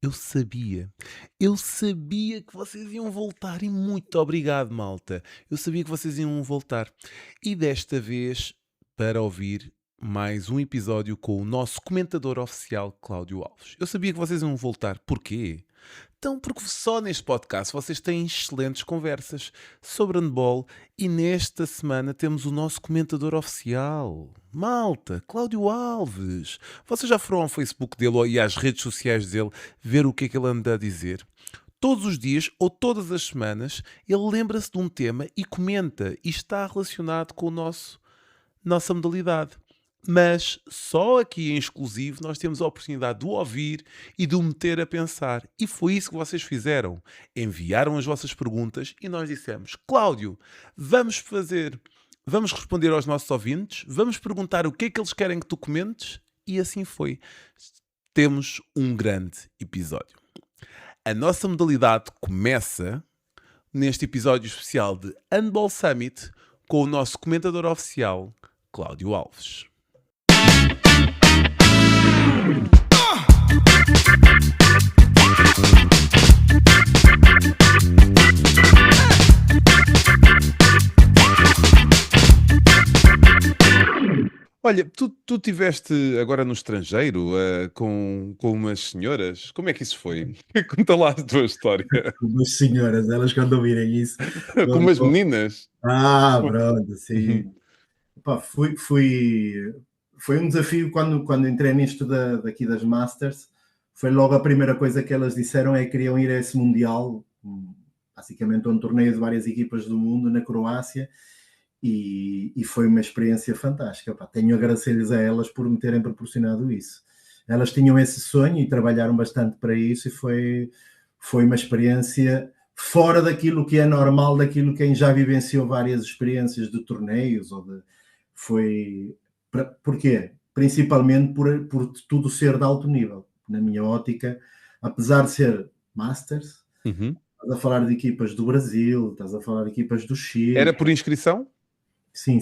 Eu sabia. Eu sabia que vocês iam voltar e muito obrigado, malta. Eu sabia que vocês iam voltar. E desta vez para ouvir mais um episódio com o nosso comentador oficial, Cláudio Alves. Eu sabia que vocês iam voltar. Porquê? Então, porque só neste podcast vocês têm excelentes conversas sobre handball e nesta semana temos o nosso comentador oficial. Malta, Cláudio Alves. Vocês já foram ao Facebook dele e às redes sociais dele ver o que é que ele anda a dizer? Todos os dias ou todas as semanas ele lembra-se de um tema e comenta e está relacionado com nossa modalidade. Mas só aqui em exclusivo nós temos a oportunidade de o ouvir e de o meter a pensar. E foi isso que vocês fizeram. Enviaram as vossas perguntas e nós dissemos: Cláudio, vamos responder aos nossos ouvintes, vamos perguntar o que é que eles querem que tu comentes. E assim foi. Temos um grande episódio. A nossa modalidade começa neste episódio especial de Handball Summit com o nosso comentador oficial, Cláudio Alves. Olha, tu estiveste agora no estrangeiro com umas senhoras. Como é que isso foi? Conta lá a tua história. Duas senhoras, elas quando ouvirem isso. Com umas meninas. Pronto, sim. Pá, foi um desafio quando entrei nisto daqui das Masters. Foi logo a primeira coisa que elas disseram é que queriam ir a esse Mundial, basicamente um torneio de várias equipas do mundo na Croácia. E foi uma experiência fantástica. Pá, tenho a agradecer-lhes a elas por me terem proporcionado isso. Elas tinham esse sonho e trabalharam bastante para isso, e foi uma experiência fora daquilo que é normal, daquilo que quem já vivenciou várias experiências de torneios. Porquê? Principalmente por tudo ser de alto nível. Na minha ótica, apesar de ser Masters, estás a falar de equipas do Brasil, estás a falar de equipas do Chile. Era por inscrição? Sim.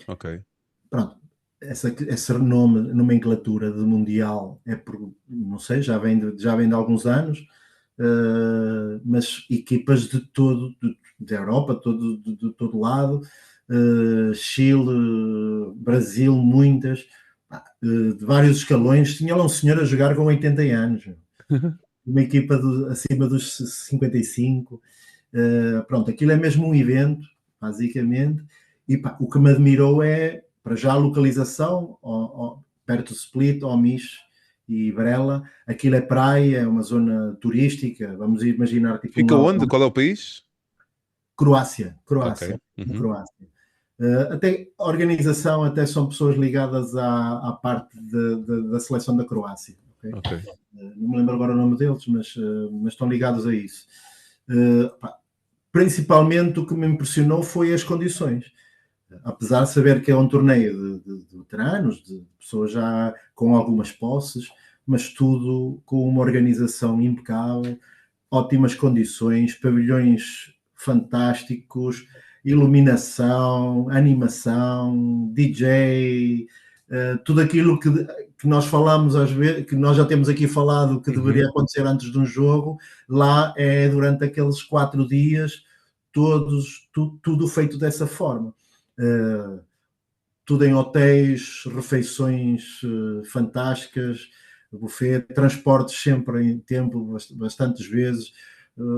Ok. Pronto, essa nomenclatura de Mundial não sei, já vem de alguns anos, mas equipas de da Europa, de todo lado, Chile, Brasil, muitas, de vários escalões. Tinha lá um senhor a jogar com 80 anos, uma equipa acima dos 55. Pronto, aquilo é mesmo um evento, basicamente. E o que me admirou é, para já, a localização, perto de Split, Omiš e Brela. Aquilo é praia, é uma zona turística. Vamos imaginar... Fica onde? Qual é o país? Croácia. Okay. Croácia. Até a organização até são pessoas ligadas à parte da seleção da Croácia. Okay. Não me lembro agora o nome deles, mas estão ligados a isso. Principalmente o que me impressionou foi as condições. Apesar de saber que é um torneio de veteranos, de pessoas já com algumas posses, mas tudo com uma organização impecável, ótimas condições, pavilhões fantásticos, iluminação, animação, DJ, tudo aquilo que nós falamos às vezes, que nós já temos aqui falado que deveria acontecer antes de um jogo, lá é durante aqueles 4 dias, tudo feito dessa forma. Tudo em hotéis, refeições fantásticas, buffet, transportes sempre em tempo, bastantes vezes,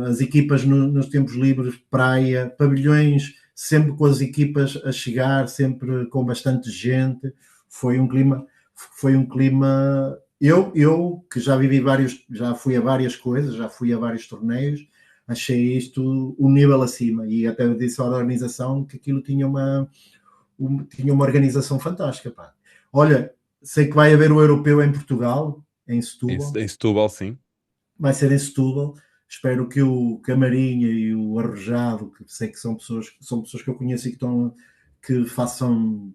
as equipas nos tempos livres, praia, pavilhões, sempre com as equipas a chegar, sempre com bastante gente. Foi um clima. Eu que já fui a várias coisas, já fui a vários torneios, achei isto um nível acima, e até disse à organização que aquilo tinha uma organização fantástica. Pá. Olha, sei que vai haver o europeu em Portugal, em Setúbal. Em Setúbal, sim. Vai ser em Setúbal. Espero que o Camarinha e o Arrojado, que sei que são pessoas que eu conheço e que façam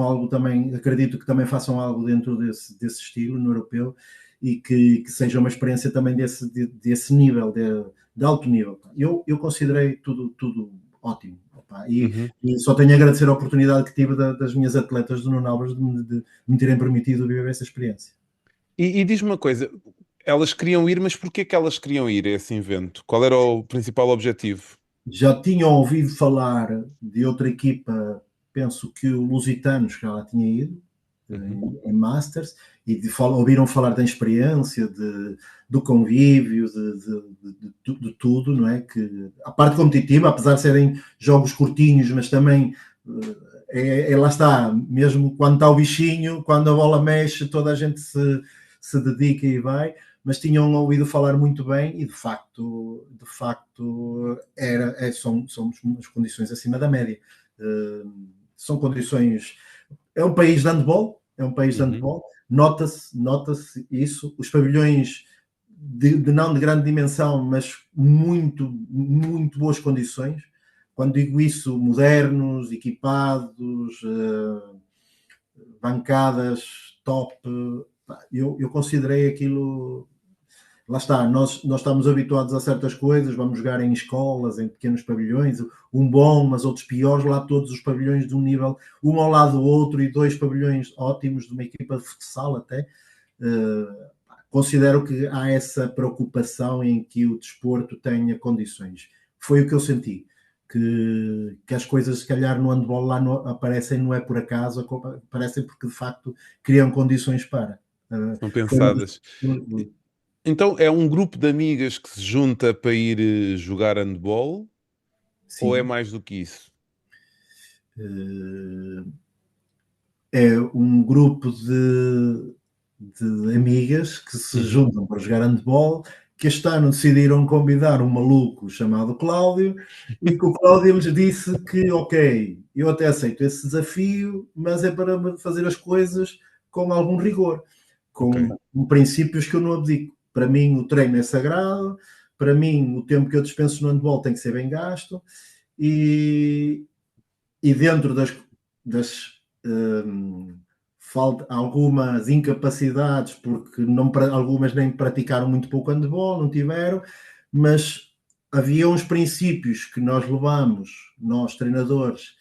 algo também, acredito que também façam algo dentro desse estilo no europeu, e que seja uma experiência também desse nível, de alto nível. Eu considerei tudo ótimo. E só tenho a agradecer a oportunidade que tive das minhas atletas do Nuno Álvares de me terem permitido viver essa experiência. E diz-me uma coisa, Elas queriam ir, mas porquê que elas queriam ir a esse evento? Qual era o principal objetivo? Já tinham ouvido falar de outra equipa, penso que o Lusitanos, que ela tinha ido, Uhum. em Masters, e ouviram falar da experiência, do convívio, de tudo, não é? Que a parte competitiva, apesar de serem jogos curtinhos, mas também lá está, mesmo quando está o bichinho, quando a bola mexe, toda a gente se dedica e vai, mas tinham ouvido falar muito bem e de facto são umas condições acima da média. São condições. É um país de handball, Uhum. nota-se isso. Os pavilhões não de grande dimensão, mas muito boas condições. Quando digo isso, modernos, equipados, bancadas top, eu considerei aquilo. Lá está, nós estamos habituados a certas coisas, vamos jogar em escolas, em pequenos pavilhões, um bom, mas outros piores, lá todos os pavilhões de um nível, um ao lado do outro, e dois pavilhões ótimos de uma equipa de futsal até. Considero que há essa preocupação em que o desporto tenha condições. Foi o que eu senti. Que as coisas, se calhar, no handball lá aparecem, não é por acaso, aparecem porque de facto criam condições para. São Foi uma das. pensadas. Então é um grupo de amigas que se junta para ir jogar handball ou é Sim. mais do que isso? Eh, É um grupo de amigas que se Uhum. juntam para jogar handball, que este ano decidiram convidar um maluco chamado Cláudio, e que o Cláudio lhes disse que, ok, eu até aceito esse desafio, mas é para fazer as coisas com algum rigor, Ok. com princípios que eu não abdico. Para mim, o treino é sagrado, para mim, o tempo que eu dispenso no handball tem que ser bem gasto, e, e dentro das falta algumas incapacidades, porque não, algumas nem praticaram muito pouco handball, não tiveram, mas havia uns princípios que nós levamos, nós treinadores,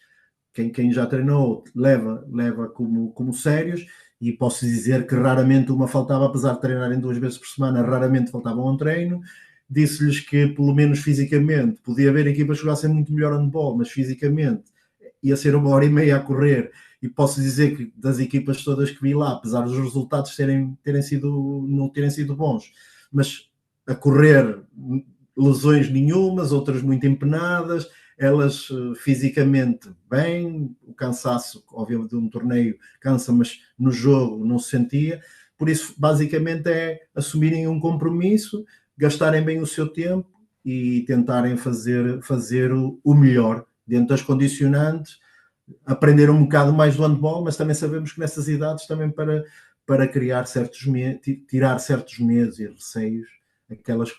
quem já treinou leva como sérios, e posso dizer que raramente uma faltava, apesar de treinarem 2 vezes por semana, raramente faltava um treino. Disse-lhes que, pelo menos fisicamente, podia haver equipas que jogassem muito melhor handball, mas fisicamente ia ser 1 hora e meia a correr, e posso dizer que das equipas todas que vi lá, apesar dos resultados não terem sido bons, mas a correr lesões nenhumas, outras muito empenadas, elas fisicamente bem, o cansaço, obviamente, de um torneio cansa, mas no jogo não se sentia. Por isso, basicamente, é assumirem um compromisso, gastarem bem o seu tempo e tentarem fazer o melhor dentro das condicionantes, aprender um bocado mais do handball, mas também sabemos que nessas idades também para criar certos tirar certos medos e receios, aquelas,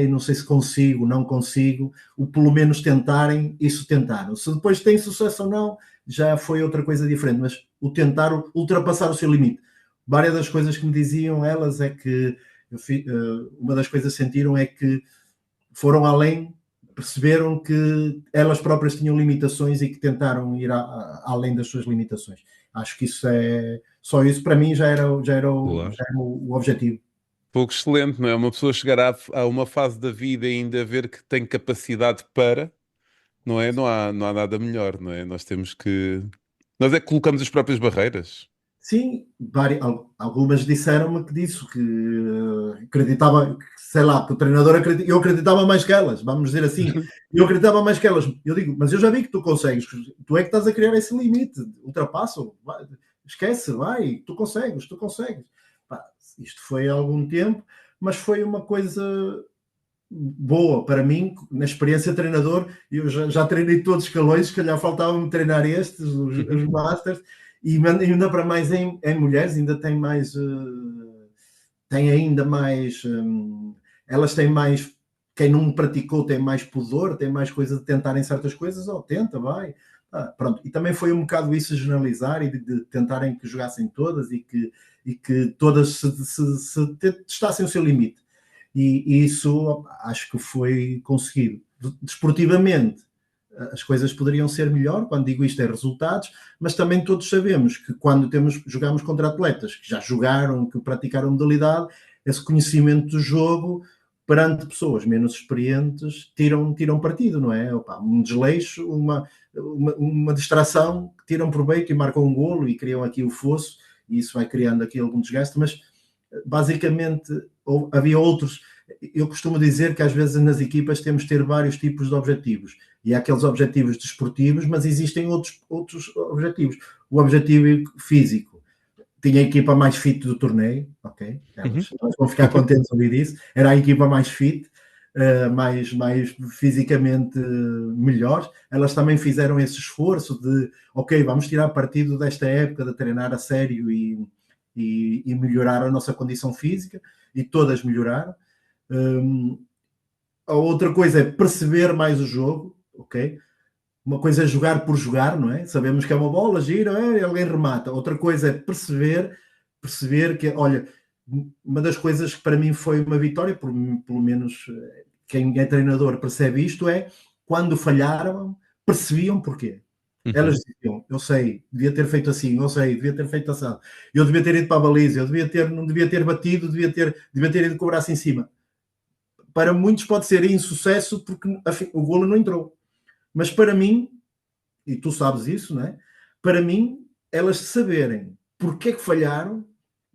não sei se consigo, não consigo, o pelo menos tentarem, isso tentaram. Se depois tem sucesso ou não, já foi outra coisa diferente, mas o tentar ultrapassar o seu limite. Várias das coisas que me diziam elas é que uma das coisas que sentiram é que foram além, perceberam que elas próprias tinham limitações e que tentaram ir além das suas limitações. Acho que isso só isso para mim Claro. já era o objetivo. Pouco excelente, não é? Uma pessoa chegar a uma fase da vida e ainda ver que tem capacidade para, não é? Não há nada melhor, não é? Nós temos que. Nós é que colocamos as próprias barreiras. Sim, algumas disseram-me que disso, que acreditava, sei lá, que o treinador eu acreditava mais que elas, vamos dizer assim, eu acreditava mais que elas. Eu digo, mas eu já vi que tu consegues, tu é que estás a criar esse limite, ultrapassa, esquece, vai, tu consegues. Pá, isto foi há algum tempo, mas foi uma coisa boa para mim, na experiência de treinador. Eu já treinei todos os escalões, se calhar faltava-me treinar estes, os Masters, e ainda para mais em mulheres, ainda tem mais, tem ainda mais, elas têm mais, quem não praticou tem mais pudor, tem mais coisa de tentarem certas coisas, tenta, vai. Pronto. E também foi um bocado isso, generalizar e de tentarem que jogassem todas e que todas se testassem o seu limite. E isso acho que foi conseguido. Desportivamente, as coisas poderiam ser melhor, quando digo isto é resultados, mas também todos sabemos que quando jogamos contra atletas que já jogaram, que praticaram modalidade, esse conhecimento do jogo perante pessoas menos experientes, tiram partido, não é? Opa, um desleixo, uma distração, tiram proveito e marcam um golo e criam aqui o fosso, e isso vai criando aqui algum desgaste, mas basicamente havia outros. Eu costumo dizer que às vezes nas equipas temos de ter vários tipos de objetivos, e há aqueles objetivos desportivos, mas existem outros objetivos. O objetivo físico, tinha a equipa mais fit do torneio, ok? Elas vão ficar contentes de ouvir isso. Era a equipa mais fit, mais fisicamente melhores. Elas também fizeram esse esforço de, ok, vamos tirar partido desta época de treinar a sério e melhorar a nossa condição física, e todas melhoraram. A outra coisa é perceber mais o jogo, ok? Uma coisa é jogar por jogar, não é? Sabemos que é uma bola, gira, alguém remata. Outra coisa é perceber que, olha, uma das coisas que para mim foi uma vitória, pelo menos quem é treinador percebe isto, é quando falharam, percebiam porquê. Elas diziam, eu sei, devia ter feito assim, eu sei, devia ter feito assim, eu devia ter ido para a baliza, não devia ter batido, devia ter ido com o braço em cima. Para muitos pode ser insucesso porque o golo não entrou. Mas para mim, e tu sabes isso, não é? Para mim, elas saberem porque é que falharam,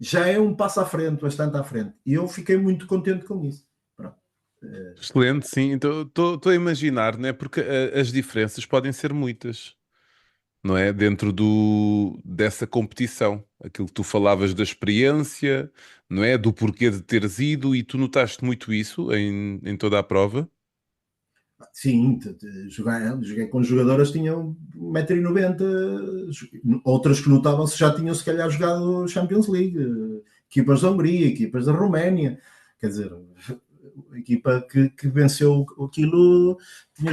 já é um passo à frente, bastante à frente. E eu fiquei muito contente com isso. Pronto. Excelente, sim. Então, estou a imaginar, né? Porque as diferenças podem ser muitas, não é? Dentro dessa competição. Aquilo que tu falavas da experiência, não é? Do porquê de teres ido, e tu notaste muito isso em toda a prova. Sim, joguei com jogadoras que tinham 1,90 m, outras que notavam-se já tinham se calhar jogado Champions League, equipas da Hungria, equipas da Roménia, quer dizer, a equipa que venceu aquilo tinha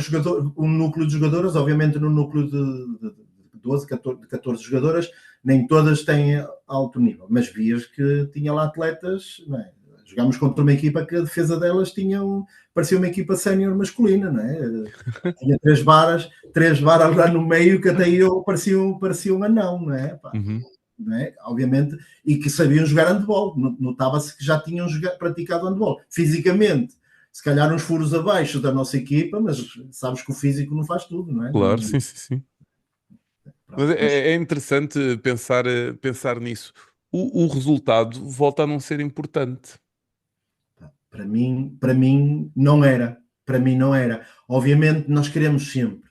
um núcleo de jogadoras, obviamente no núcleo de 12, 14 jogadoras, nem todas têm alto nível, mas vias que tinha lá atletas, não é? Jogámos contra uma equipa que a defesa delas parecia uma equipa sénior masculina, não é? Tinha três varas lá no meio que até eu parecia um anão, não é? Pá, não é? Obviamente, e que sabiam jogar handball, notava-se que já tinham praticado handball. Fisicamente, se calhar uns furos abaixo da nossa equipa, mas sabes que o físico não faz tudo, não é? Claro, sim, sim, sim. Mas é interessante pensar nisso. O resultado volta a não ser importante. Para mim não era. Para mim não era. Obviamente nós queremos sempre.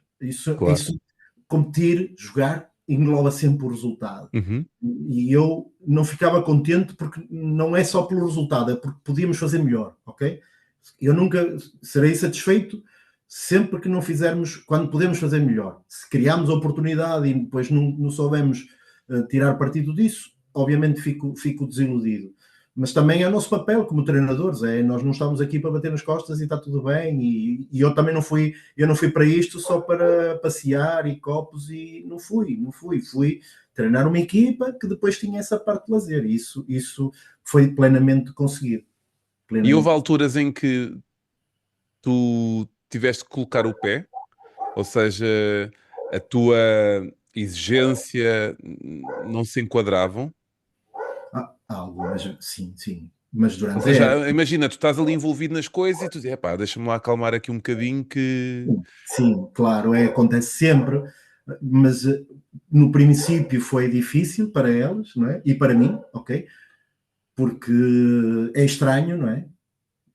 Claro. Isso competir, jogar, engloba sempre o resultado. E eu não ficava contente porque não é só pelo resultado, é porque podíamos fazer melhor, ok? Eu nunca serei satisfeito sempre que não fizermos, quando podemos fazer melhor. Se criarmos a oportunidade e depois não soubemos tirar partido disso, obviamente fico desiludido. Mas também é o nosso papel como treinadores, nós não estamos aqui para bater nas costas e está tudo bem, e eu também não fui para isto só para passear e copos, e não fui treinar uma equipa que depois tinha essa parte de lazer, e isso foi plenamente conseguido. E houve alturas em que tu tiveste que colocar o pé, ou seja, a tua exigência não se enquadravam. Algumas, sim, mas Ou durante a seja, época. imagina, tu estás ali envolvido nas coisas e tu dizes, epá, deixa-me lá acalmar aqui um bocadinho que... Sim, claro, acontece sempre, mas no princípio foi difícil para elas, não é? E para mim, ok? Porque é estranho, não é?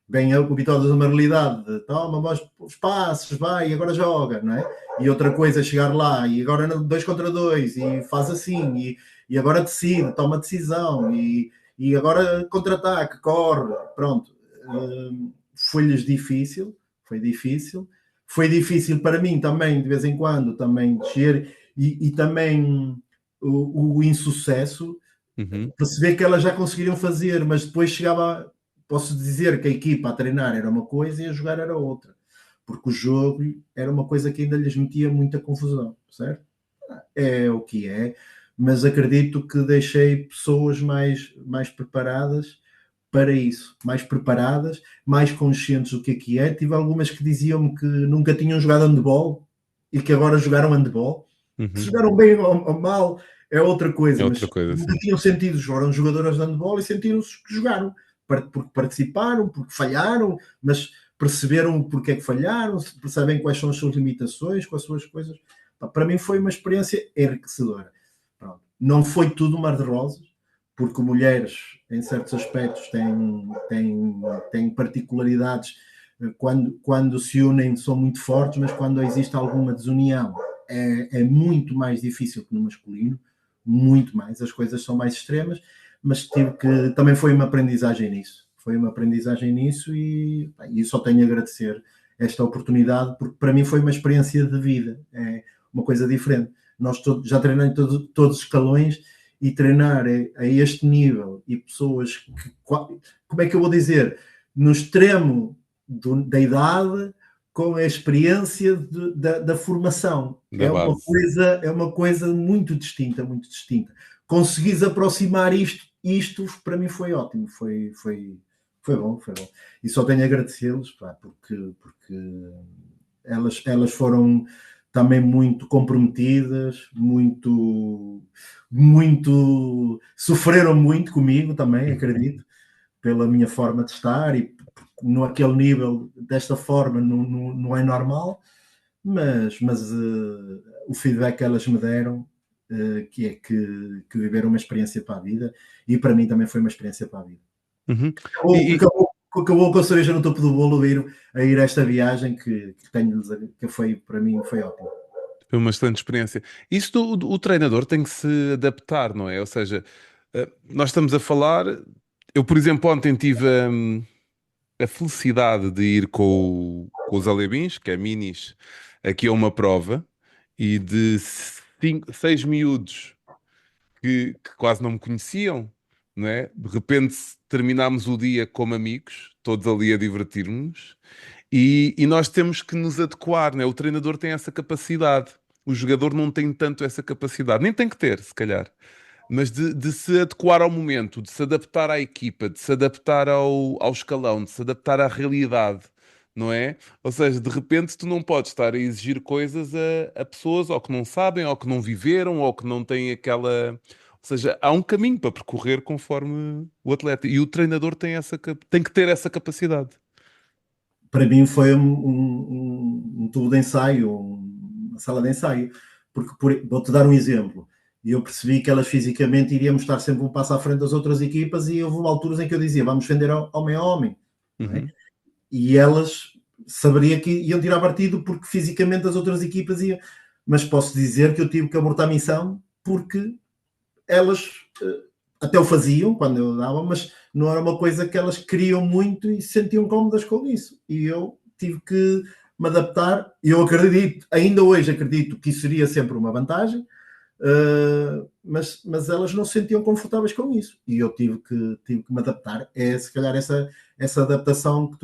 Bem habituadas a uma realidade de toma, vais os passos, vai e agora joga, não é? E outra coisa é chegar lá e agora 2 contra 2 e faz assim e agora decide, toma decisão e agora contra-ataque, corre, pronto. Foi-lhes difícil, foi difícil para mim também, de vez em quando, também descer e também o insucesso, perceber que elas já conseguiriam fazer, mas depois chegava, posso dizer que a equipa a treinar era uma coisa e a jogar era outra, porque o jogo era uma coisa que ainda lhes metia muita confusão, certo? É o que é, mas acredito que deixei pessoas mais preparadas para isso, mais preparadas, mais conscientes do que é. Tive algumas que diziam-me que nunca tinham jogado handball e que agora jogaram handball. Que jogaram bem ou mal é outra coisa, É outra mas coisa, nunca sim. tinham sentido, foram jogadoras de handball e sentiram-se que jogaram. porque participaram, porque falharam, mas perceberam porque é que falharam, percebem quais são as suas limitações, quais são as coisas. Para mim foi uma experiência enriquecedora. Pronto. Não foi tudo mar de rosas, porque mulheres, em certos aspectos, têm particularidades. Quando se unem são muito fortes, mas quando existe alguma desunião é muito mais difícil que no masculino, muito mais, as coisas são mais extremas, mas também foi uma aprendizagem nisso. Foi uma aprendizagem nisso e só tenho a agradecer esta oportunidade, porque para mim foi uma experiência de vida, é uma coisa diferente. Nós já treinamos todos os escalões e treinar a este nível e pessoas que, como é que eu vou dizer, no extremo da idade com a experiência da formação. Da base. É uma coisa muito distinta, muito distinta. Conseguis aproximar isto para mim foi ótimo, foi bom. E só tenho a agradecê-los, porque elas foram também muito comprometidas, muito sofreram muito comigo também, acredito, pela minha forma de estar e naquele nível, desta forma, não é normal, mas o feedback que elas me deram, que é que viveram uma experiência para a vida, e para mim também foi uma experiência para a vida. Uhum. Acabou com a cereja no topo do bolo a ir a esta viagem que foi, para mim, foi ótimo. Foi uma excelente experiência. Isso o treinador tem que se adaptar, não é? Ou seja, nós estamos a falar. Eu, por exemplo, ontem tive a felicidade de ir com os alevins, que é minis, aqui a uma prova, e de 6 miúdos que quase não me conheciam, não é? De repente terminámos o dia como amigos, todos ali a divertir-nos. E nós temos que nos adequar, né? O treinador tem essa capacidade. O jogador não tem tanto essa capacidade. Nem tem que ter, se calhar. Mas de se adequar ao momento, de se adaptar à equipa, de se adaptar ao escalão, de se adaptar à realidade, não é? Ou seja, de repente tu não podes estar a exigir coisas a pessoas ou que não sabem, ou que não viveram, ou que não têm aquela... Ou seja, há um caminho para percorrer conforme o atleta. E o treinador tem que ter essa capacidade. Para mim foi um tubo de ensaio, uma sala de ensaio, porque vou-te dar um exemplo. Eu percebi que elas fisicamente iríamos estar sempre um passo à frente das outras equipas e houve alturas em que eu dizia, vamos defender homem a homem. Não é? E elas saberiam que iam tirar partido porque fisicamente as outras equipas iam. Mas posso dizer que eu tive que abortar a missão porque elas até o faziam quando eu dava, mas não era uma coisa que elas queriam muito e se sentiam cómodas com isso. E eu tive que me adaptar. E eu acredito, ainda hoje acredito que isso seria sempre uma vantagem, mas elas não se sentiam confortáveis com isso. E eu tive que me adaptar. É se calhar essa adaptação que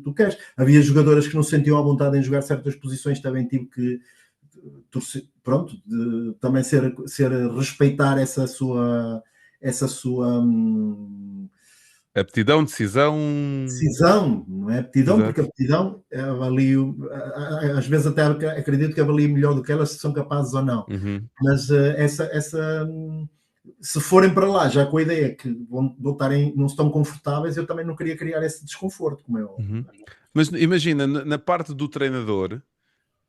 tu queres. Havia jogadoras que não se sentiam à vontade em jogar certas posições, também tive que também respeitar essa sua Aptidão, decisão. decisão, não é aptidão, Exato. porque a aptidão avalio, às vezes até acredito que avalio melhor do que elas se são capazes ou não. Mas se forem para lá já com a ideia que não estão confortáveis, eu também não queria criar esse desconforto, como é óbvio. Mas imagina, na parte do treinador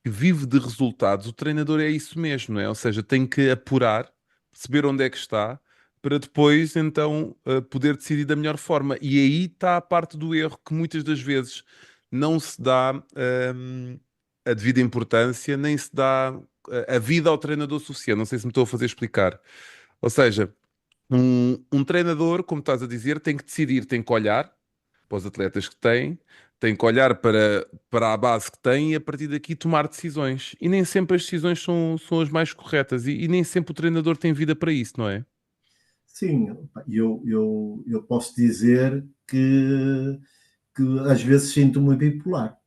que vive de resultados, o treinador é isso mesmo, não é? Ou seja, tem que apurar, perceber onde é que está, para depois então poder decidir da melhor forma. E aí está a parte do erro que muitas das vezes não se dá a devida importância, nem se dá a vida ao treinador suficiente. Não sei se me estou a fazer explicar. Ou seja, um treinador, como estás a dizer, tem que decidir, tem que olhar para os atletas que tem que olhar para a base que tem e a partir daqui tomar decisões. E nem sempre as decisões são as mais corretas e nem sempre o treinador tem vida para isso, não é? Sim, eu posso dizer que às vezes sinto-me bipolar.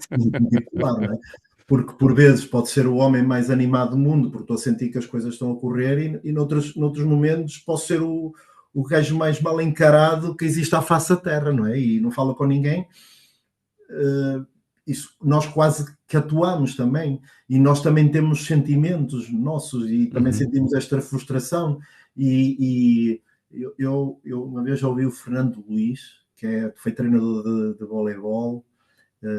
Sinto-me bipolar, não é? Porque por vezes pode ser o homem mais animado do mundo, porque estou a sentir que as coisas estão a correr, e noutros momentos posso ser o gajo mais mal encarado que existe à face da terra, não é? E não fala com ninguém. Isso, nós quase que atuamos também, e nós também temos sentimentos nossos, e também sentimos esta frustração, e Eu uma vez ouvi o Fernando Luís, que foi treinador de voleibol,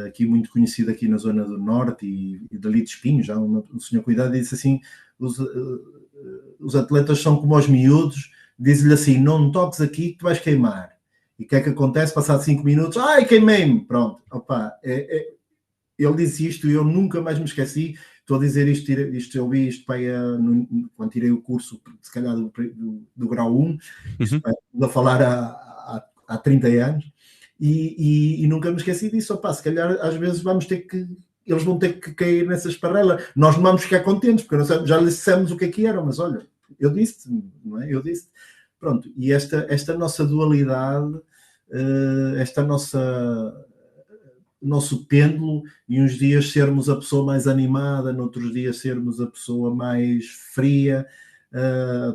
aqui muito conhecido aqui na zona do Norte e dali de Espinho, já um senhor cuidado, e disse assim, os atletas são como os miúdos, diz-lhe assim, não toques aqui que tu vais queimar. E o que é que acontece? Passado 5 minutos, ai, queimei-me, pronto. Opa, ele disse isto e eu nunca mais me esqueci. Estou a dizer isto eu ouvi isto pai, quando tirei o curso, se calhar do grau 1, isto Uhum. pai, a falar há 30 anos, e nunca me esqueci disso. Opa, se calhar às vezes vamos ter que, eles vão ter que cair nessa esparrela. Nós não vamos ficar contentes, porque já lhes dissemos o que era, mas olha, eu disse, não é? Eu disse. Pronto, e esta nossa dualidade, esta nosso pêndulo, e uns dias sermos a pessoa mais animada, noutros dias sermos a pessoa mais fria.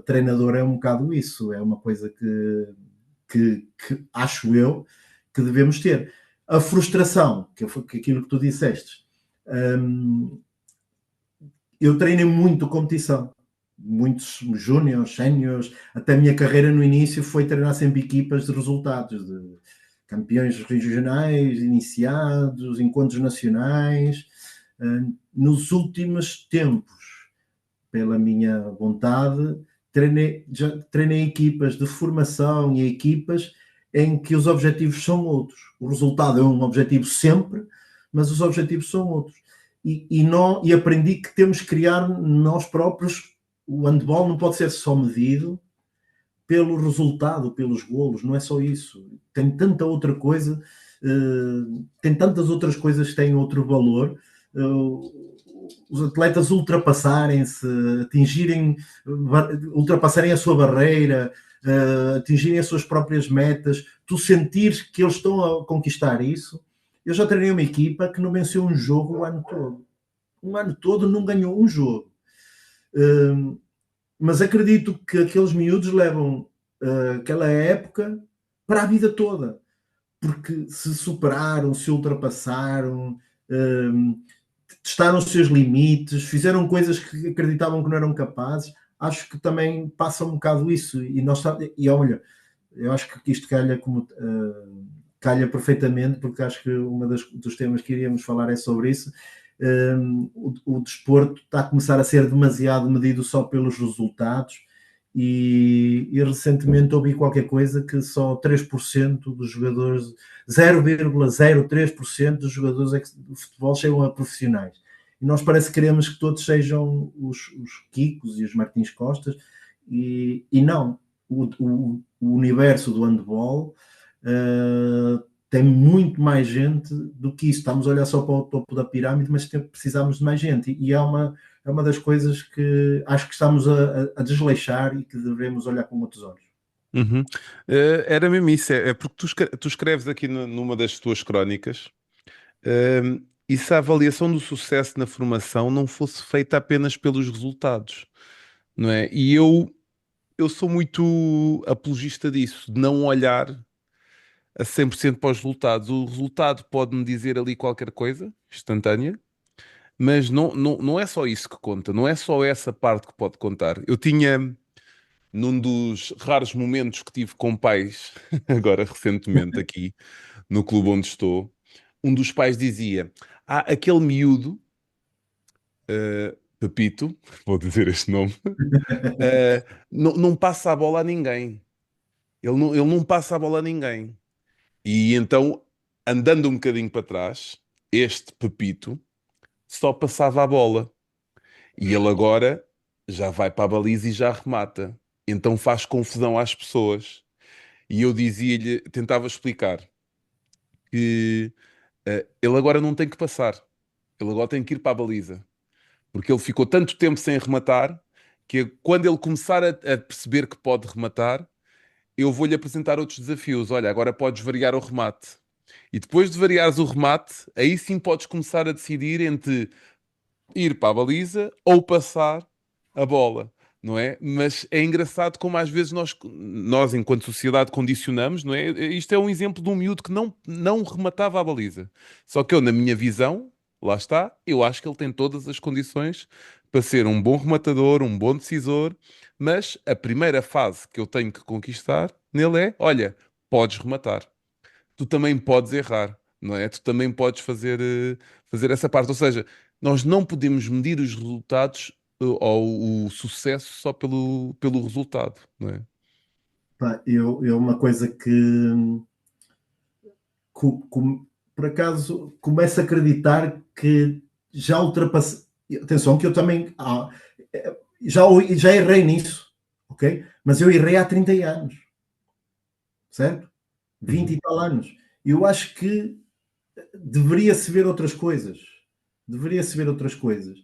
Treinador é um bocado isso, é uma coisa que acho eu que devemos ter. A frustração, que aquilo que tu disseste, eu treinei muito competição, muitos júniores, séniores, até a minha carreira no início foi treinar sempre equipas de resultados, de campeões regionais, iniciados, encontros nacionais. Nos últimos tempos, pela minha vontade, treinei equipas de formação e equipas em que os objetivos são outros. O resultado é um objetivo sempre, mas os objetivos são outros. E aprendi que temos que criar nós próprios. O handball não pode ser só medido pelo resultado, pelos golos, não é só isso. Tem tanta outra coisa, tem tantas outras coisas que têm outro valor. Os atletas ultrapassarem-se, ultrapassarem a sua barreira, atingirem as suas próprias metas, tu sentires que eles estão a conquistar isso. Eu já treinei uma equipa que não venceu um jogo o ano todo. Um ano todo não ganhou um jogo. Mas acredito que aqueles miúdos levam aquela época para a vida toda, porque se superaram, se ultrapassaram, testaram os seus limites, fizeram coisas que acreditavam que não eram capazes. Acho que também passa um bocado isso. E olha, eu acho que isto calha perfeitamente, porque acho que dos temas que iríamos falar é sobre isso. O desporto está a começar a ser demasiado medido só pelos resultados, e recentemente ouvi qualquer coisa que só 3% dos jogadores, 0,03% dos jogadores do futebol chegam a profissionais. E nós parece que queremos que todos sejam os Kikos e os Martins Costas, e não. O universo do handball tem muito mais gente do que isso. Estamos a olhar só para o topo da pirâmide, mas precisamos de mais gente. E é uma das coisas que acho que estamos a desleixar e que devemos olhar com outros olhos. Uhum. Era mesmo isso, é porque tu escreves aqui numa das tuas crónicas, e se a avaliação do sucesso na formação não fosse feita apenas pelos resultados, não é? E eu sou muito apologista disso, de não olhar a 100% para os resultados. O resultado pode-me dizer ali qualquer coisa, instantânea, mas não é só isso que conta, não é só essa parte que pode contar. Eu tinha, num dos raros momentos que tive com pais, agora recentemente aqui no clube onde estou, um dos pais dizia: aquele miúdo, Pepito, vou dizer este nome, não passa a bola a ninguém. Ele não passa a bola a ninguém. E então, andando um bocadinho para trás, este Pepito só passava a bola. E ele agora já vai para a baliza e já remata. Então faz confusão às pessoas. E eu dizia-lhe, tentava explicar que ele agora não tem que passar. Ele agora tem que ir para a baliza. Porque ele ficou tanto tempo sem rematar que quando ele começar a perceber que pode rematar, eu vou-lhe apresentar outros desafios. Olha, agora podes variar o remate. E depois de variares o remate, aí sim podes começar a decidir entre ir para a baliza ou passar a bola, não é? Mas é engraçado como às vezes nós enquanto sociedade, condicionamos, não é? Isto é um exemplo de um miúdo que não rematava a baliza. Só que eu, na minha visão, lá está, eu acho que ele tem todas as condições para ser um bom rematador, um bom decisor, mas a primeira fase que eu tenho que conquistar nele é, olha, podes rematar. Tu também podes errar, não é? Tu também podes fazer essa parte. Ou seja, nós não podemos medir os resultados ou o sucesso só pelo resultado, não é? Pá, eu uma coisa que por acaso começo a acreditar que já ultrapassei. Atenção, que eu também já errei nisso, ok? Mas eu errei há 30 anos, certo? 20 Uhum. e tal anos. Eu acho que deveria-se ver outras coisas. Deveria-se ver outras coisas.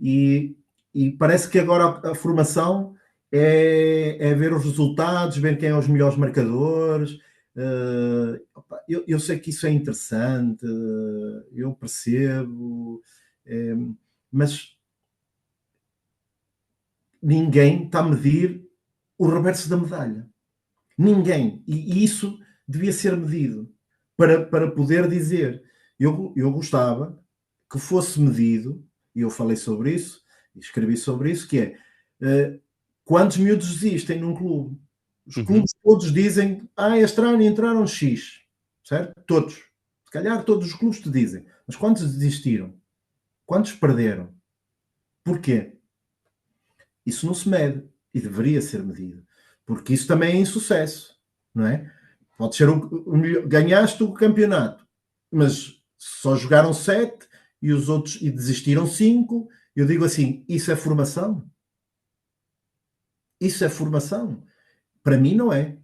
E, e parece que agora a formação é ver os resultados, ver quem é os melhores marcadores. Eu sei que isso é interessante, eu percebo, eh, mas ninguém está a medir o reverso da medalha. Ninguém. E isso devia ser medido para poder dizer. Eu gostava que fosse medido, e eu falei sobre isso, e escrevi sobre isso, que é quantos miúdos existem num clube. Os Uhum. clubes todos dizem, este ano entraram X, certo? Todos. Se calhar todos os clubes te dizem. Mas quantos desistiram? Quantos perderam? Porquê? Isso não se mede e deveria ser medido, porque isso também é insucesso, não é? Pode ser ganhaste o campeonato, mas só jogaram sete e os outros e desistiram cinco. Eu digo assim, isso é formação? Isso é formação? Para mim não é.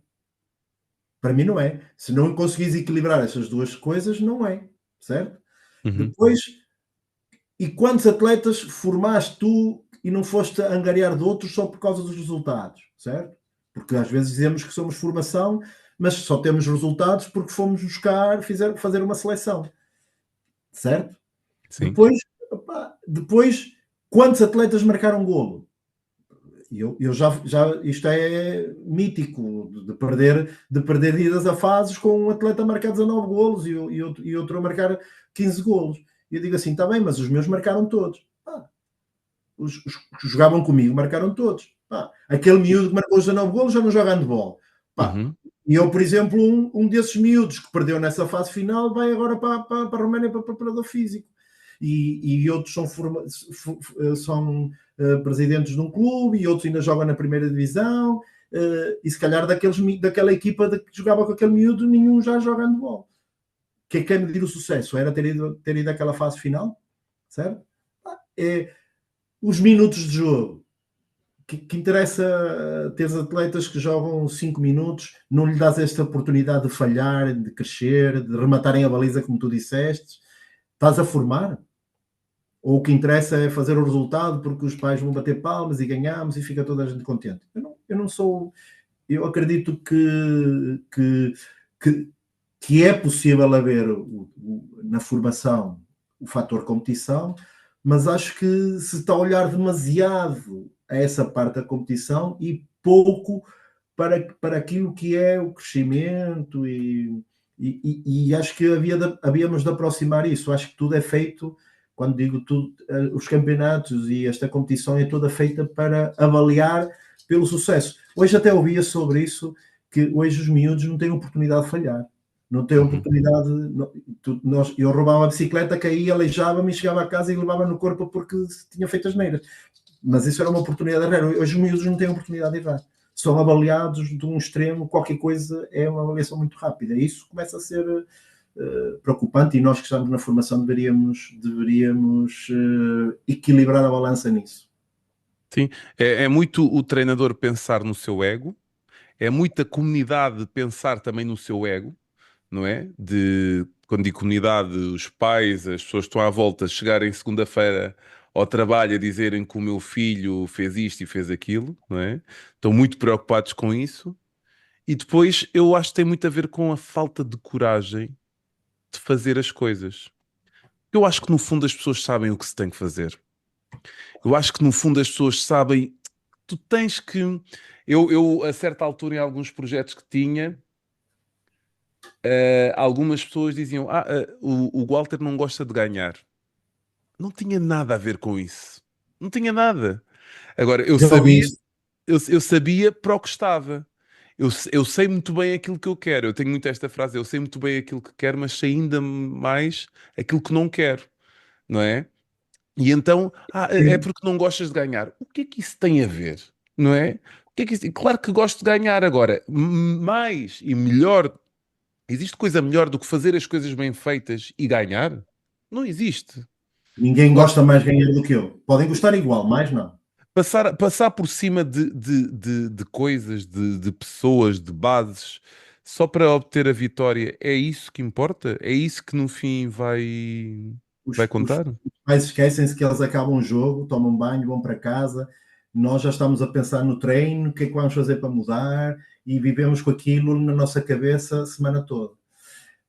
Para mim não é. Se não conseguires equilibrar essas duas coisas, não é, certo? Uhum. Depois, e quantos atletas formaste tu e não foste angariar de outros só por causa dos resultados, certo? Porque às vezes dizemos que somos formação, mas só temos resultados porque fomos buscar, fazer uma seleção, certo? Sim. Depois, depois quantos atletas marcaram golo? Eu isto é mítico, de perder idas a fases com um atleta a marcar 19 golos e outro a marcar 15 golos. E eu digo assim, está bem, mas os meus marcaram todos. Os que jogavam comigo marcaram todos. Aquele miúdo que marcou os 19 golos já não joga handball. Pá. Uhum. E eu, por exemplo, um desses miúdos que perdeu nessa fase final vai agora para a Roménia para preparador físico. E outros são presidentes de um clube e outros ainda jogam na primeira divisão. E se calhar daquela equipa que jogava com aquele miúdo, nenhum já joga handball. O que é medir o sucesso? Era ter ido àquela fase final? Certo? É, os minutos de jogo. Que interessa ter atletas que jogam 5 minutos, não lhe dás esta oportunidade de falhar, de crescer, de rematarem a baliza, como tu disseste. Estás a formar? Ou o que interessa é fazer o resultado porque os pais vão bater palmas e ganhamos e fica toda a gente contente. Eu não sou. Eu acredito que, que é possível haver na formação o fator competição, mas acho que se está a olhar demasiado a essa parte da competição e pouco para aquilo que é o crescimento e acho que havíamos de aproximar isso. Acho que tudo é feito, quando digo tudo, os campeonatos e esta competição é toda feita para avaliar pelo sucesso. Hoje até ouvia sobre isso, que hoje os miúdos não têm oportunidade de falhar. Não têm Uhum. oportunidade. Eu roubava a bicicleta, caía, aleijava-me e chegava a casa e levava no corpo porque tinha feito as neiras. Mas isso era uma oportunidade rara. Hoje os miúdos não têm oportunidade de errar. São avaliados de um extremo, qualquer coisa é uma avaliação muito rápida. E isso começa a ser preocupante e nós que estamos na formação deveríamos equilibrar a balança nisso. Sim. É muito o treinador pensar no seu ego, é muita comunidade pensar também no seu ego, não é? Quando digo comunidade, os pais, as pessoas que estão à volta, chegarem segunda-feira ao trabalho a dizerem que o meu filho fez isto e fez aquilo, não é? Estão muito preocupados com isso. E depois eu acho que tem muito a ver com a falta de coragem de fazer as coisas. Eu acho que no fundo as pessoas sabem o que se tem que fazer. Eu acho que no fundo as pessoas sabem. Tu tens que. A certa altura, em alguns projetos que tinha, algumas pessoas diziam: o Walter não gosta de ganhar. Não tinha nada a ver com isso. Não tinha nada. Agora, eu Já sabia, ouviste? eu sabia para o que estava. Eu sei muito bem aquilo que eu quero. Eu tenho muito esta frase, eu sei muito bem aquilo que quero, mas sei ainda mais aquilo que não quero, não é? E então, é Sim. porque não gostas de ganhar. O que é que isso tem a ver? Não é? O que é que isso... Claro que gosto de ganhar agora. Mais e melhor. Existe coisa melhor do que fazer as coisas bem feitas e ganhar? Não existe. Ninguém Agora, gosta mais de ganhar do que eu. Podem gostar igual, mais não. passar por cima de coisas, de pessoas, de bases, só para obter a vitória, é isso que importa? É isso que no fim vai Os contar? pais esquecem-se que eles acabam o jogo, tomam banho, vão para casa. Nós já estamos a pensar no treino, o que é que vamos fazer para mudar e vivemos com aquilo na nossa cabeça a semana toda.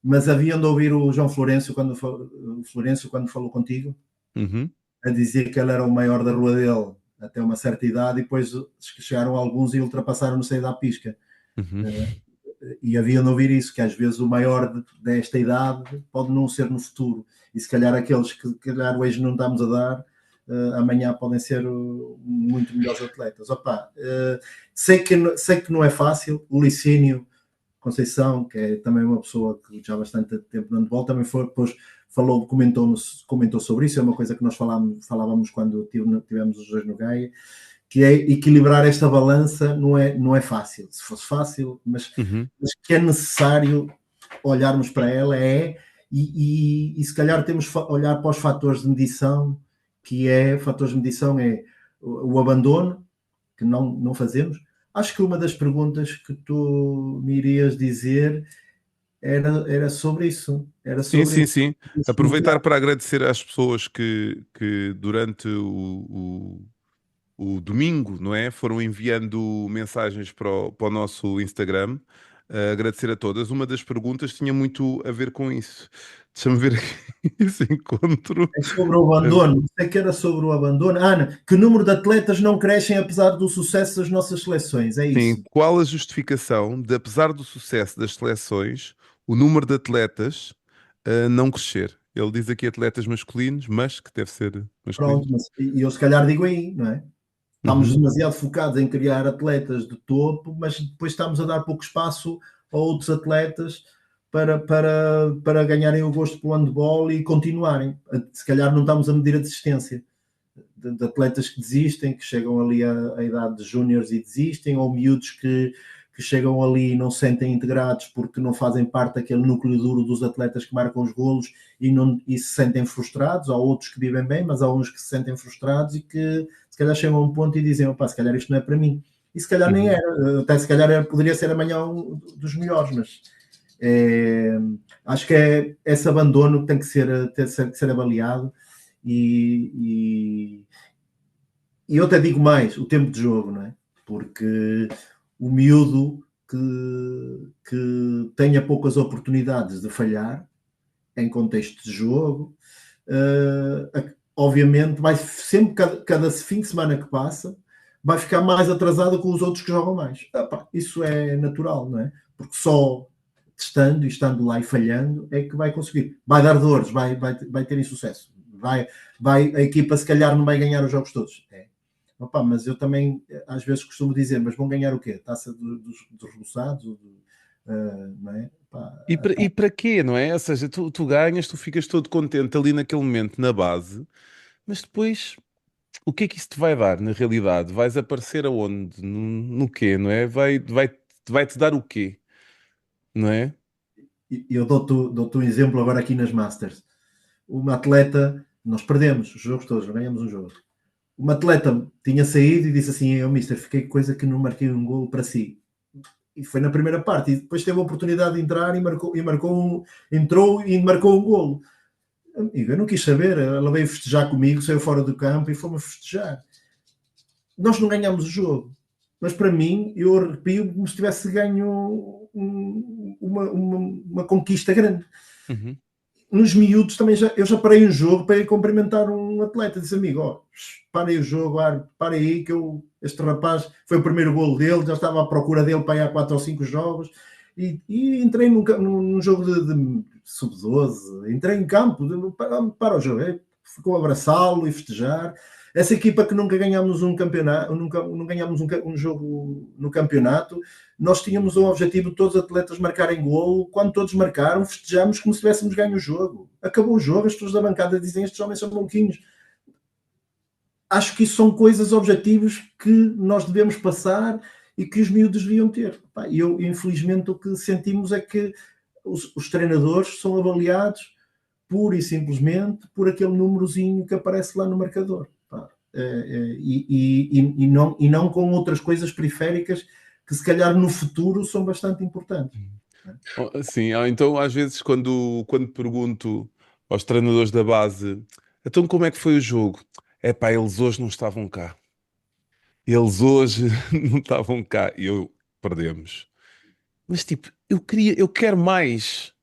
Mas haviam de ouvir o João Florencio quando falou contigo, Uhum, a dizer que ele era o maior da rua dele até uma certa idade e depois chegaram alguns e ultrapassaram no seio da pisca. uhum, E haviam de ouvir isso, que às vezes o maior desta idade pode não ser no futuro. E se calhar aqueles que calhar hoje não estamos a dar, amanhã podem ser muito melhores atletas. Opa, sei que não é fácil. O Licínio Conceição, que é também uma pessoa que já há bastante tempo no handball, também foi, depois comentou sobre isso. É uma coisa que nós falávamos quando tivemos os dois no Gaia, que é equilibrar esta balança não é fácil. Se fosse fácil, uhum. mas que é necessário olharmos para ela e se calhar temos que olhar para os fatores de medição, fatores de medição é o abandono, que não fazemos. Acho que uma das perguntas que tu me irias dizer era sobre isso. Era Sim, sobre sim, sim. Aproveitar desbloquear. para agradecer às pessoas que durante o domingo, não é? Foram enviando mensagens para o nosso Instagram. Agradecer a todas. Uma das perguntas tinha muito a ver com isso. Deixa-me ver aqui esse encontro. É sobre o abandono. Sei que era sobre o abandono. Ana, que número de atletas não crescem apesar do sucesso das nossas seleções? É Sim, isso. qual a justificação de, apesar do sucesso das seleções, o número de atletas não crescer? Ele diz aqui atletas masculinos, mas que deve ser Pronto, masculinos. mas e eu se calhar digo aí, não é? Estamos Uhum, demasiado focados em criar atletas de topo, mas depois estamos a dar pouco espaço a outros atletas para ganharem o gosto pelo handball e continuarem. Se calhar não estamos a medir a desistência de atletas que desistem, que chegam ali à idade de júniores e desistem, ou miúdos que chegam ali e não se sentem integrados porque não fazem parte daquele núcleo duro dos atletas que marcam os golos e se sentem frustrados. Há outros que vivem bem, mas há uns que se sentem frustrados e que se calhar chegam a um ponto e dizem, opá, se calhar isto não é para mim. E se calhar nem uhum. era, até se calhar poderia ser amanhã um dos melhores, mas é, acho que esse abandono que tem que ser avaliado e, e eu até digo mais, o tempo de jogo, não é? Porque o miúdo que tenha poucas oportunidades de falhar em contexto de jogo, obviamente vai sempre, cada fim de semana que passa, vai ficar mais atrasado com os outros que jogam mais. Epá, isso é natural, não é? Porque só testando e estando lá e falhando é que vai conseguir. Vai dar dores, vai ter insucesso. A equipa se calhar não vai ganhar os jogos todos. Opa, mas eu também às vezes costumo dizer, mas vão ganhar o quê? Taça dos Roçados? Não é? E para quê, não é? Ou seja, tu ganhas, tu ficas todo contente ali naquele momento na base, mas depois o que é que isso te vai dar na realidade? Vais aparecer aonde? No quê, não é? Vai-te dar o quê, não é? Eu dou-te um exemplo agora aqui nas Masters. Uma atleta, nós perdemos os jogos todos, não ganhamos um jogo. Uma atleta tinha saído e disse assim: eu, mister, fiquei coisa que não marquei um golo para si. E foi na primeira parte. E depois teve a oportunidade de entrar entrou e marcou um golo. Amigo, eu não quis saber. Ela veio festejar comigo, saiu fora do campo e fomos festejar. Nós não ganhamos o jogo. Mas para mim, eu arrepio como se tivesse ganho uma conquista grande. Uhum. Nos miúdos também eu já parei um jogo para ir cumprimentar um atleta. Disse, amigo, ó, parei o jogo, para aí que este rapaz foi o primeiro golo dele, já estava à procura dele para ir há 4 ou 5 jogos e entrei num jogo de sub-12, entrei em campo, para o jogo, ficou a abraçá-lo e festejar. Essa equipa que nunca ganhámos um campeonato, não ganhámos um jogo no campeonato, nós tínhamos um objetivo de todos os atletas marcarem golo. Quando todos marcaram, festejamos como se tivéssemos ganho o jogo. Acabou o jogo, as pessoas da bancada dizem: estes homens são maluquinhos. Acho que isso são coisas, objetivos que nós devemos passar e que os miúdos deviam ter. E eu, infelizmente, o que sentimos é que os treinadores são avaliados pura e simplesmente por aquele númerozinho que aparece lá no marcador. E não com outras coisas periféricas que se calhar no futuro são bastante importantes. Sim, então às vezes quando pergunto aos treinadores da base, então como é que foi o jogo? Epá, eles hoje não estavam cá. Eles hoje não estavam cá. E perdemos. Mas tipo, eu quero mais.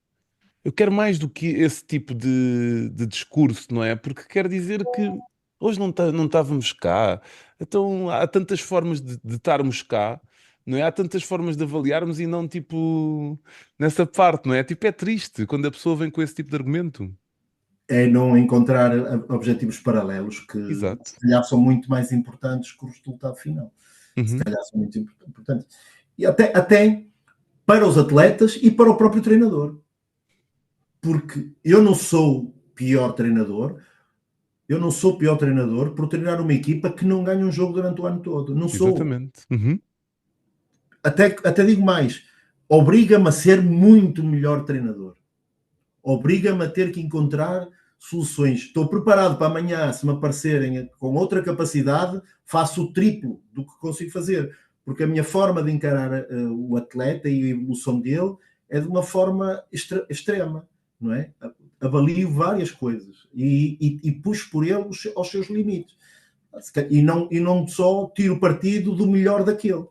Eu quero mais do que esse tipo de discurso, não é? Porque quer dizer que hoje não estávamos cá. Então há tantas formas de estarmos cá, não é? Há tantas formas de avaliarmos e não tipo nessa parte, não é? Tipo, é triste quando a pessoa vem com esse tipo de argumento. É não encontrar objetivos paralelos que Exato. se calhar são muito mais importantes que o resultado final. Se Uhum. calhar são muito importantes. E até para os atletas e para o próprio treinador. Porque eu não sou pior treinador, por treinar uma equipa que não ganha um jogo durante o ano todo. Não sou. Exatamente. Uhum. Até digo mais, obriga-me a ser muito melhor treinador. Obriga-me a ter que encontrar soluções. Estou preparado para amanhã, se me aparecerem com outra capacidade, faço o triplo do que consigo fazer. Porque a minha forma de encarar o atleta e a evolução dele é de uma forma extrema, não é? Avalio várias coisas e puxo por ele aos seus limites. E não só tiro partido do melhor daquele.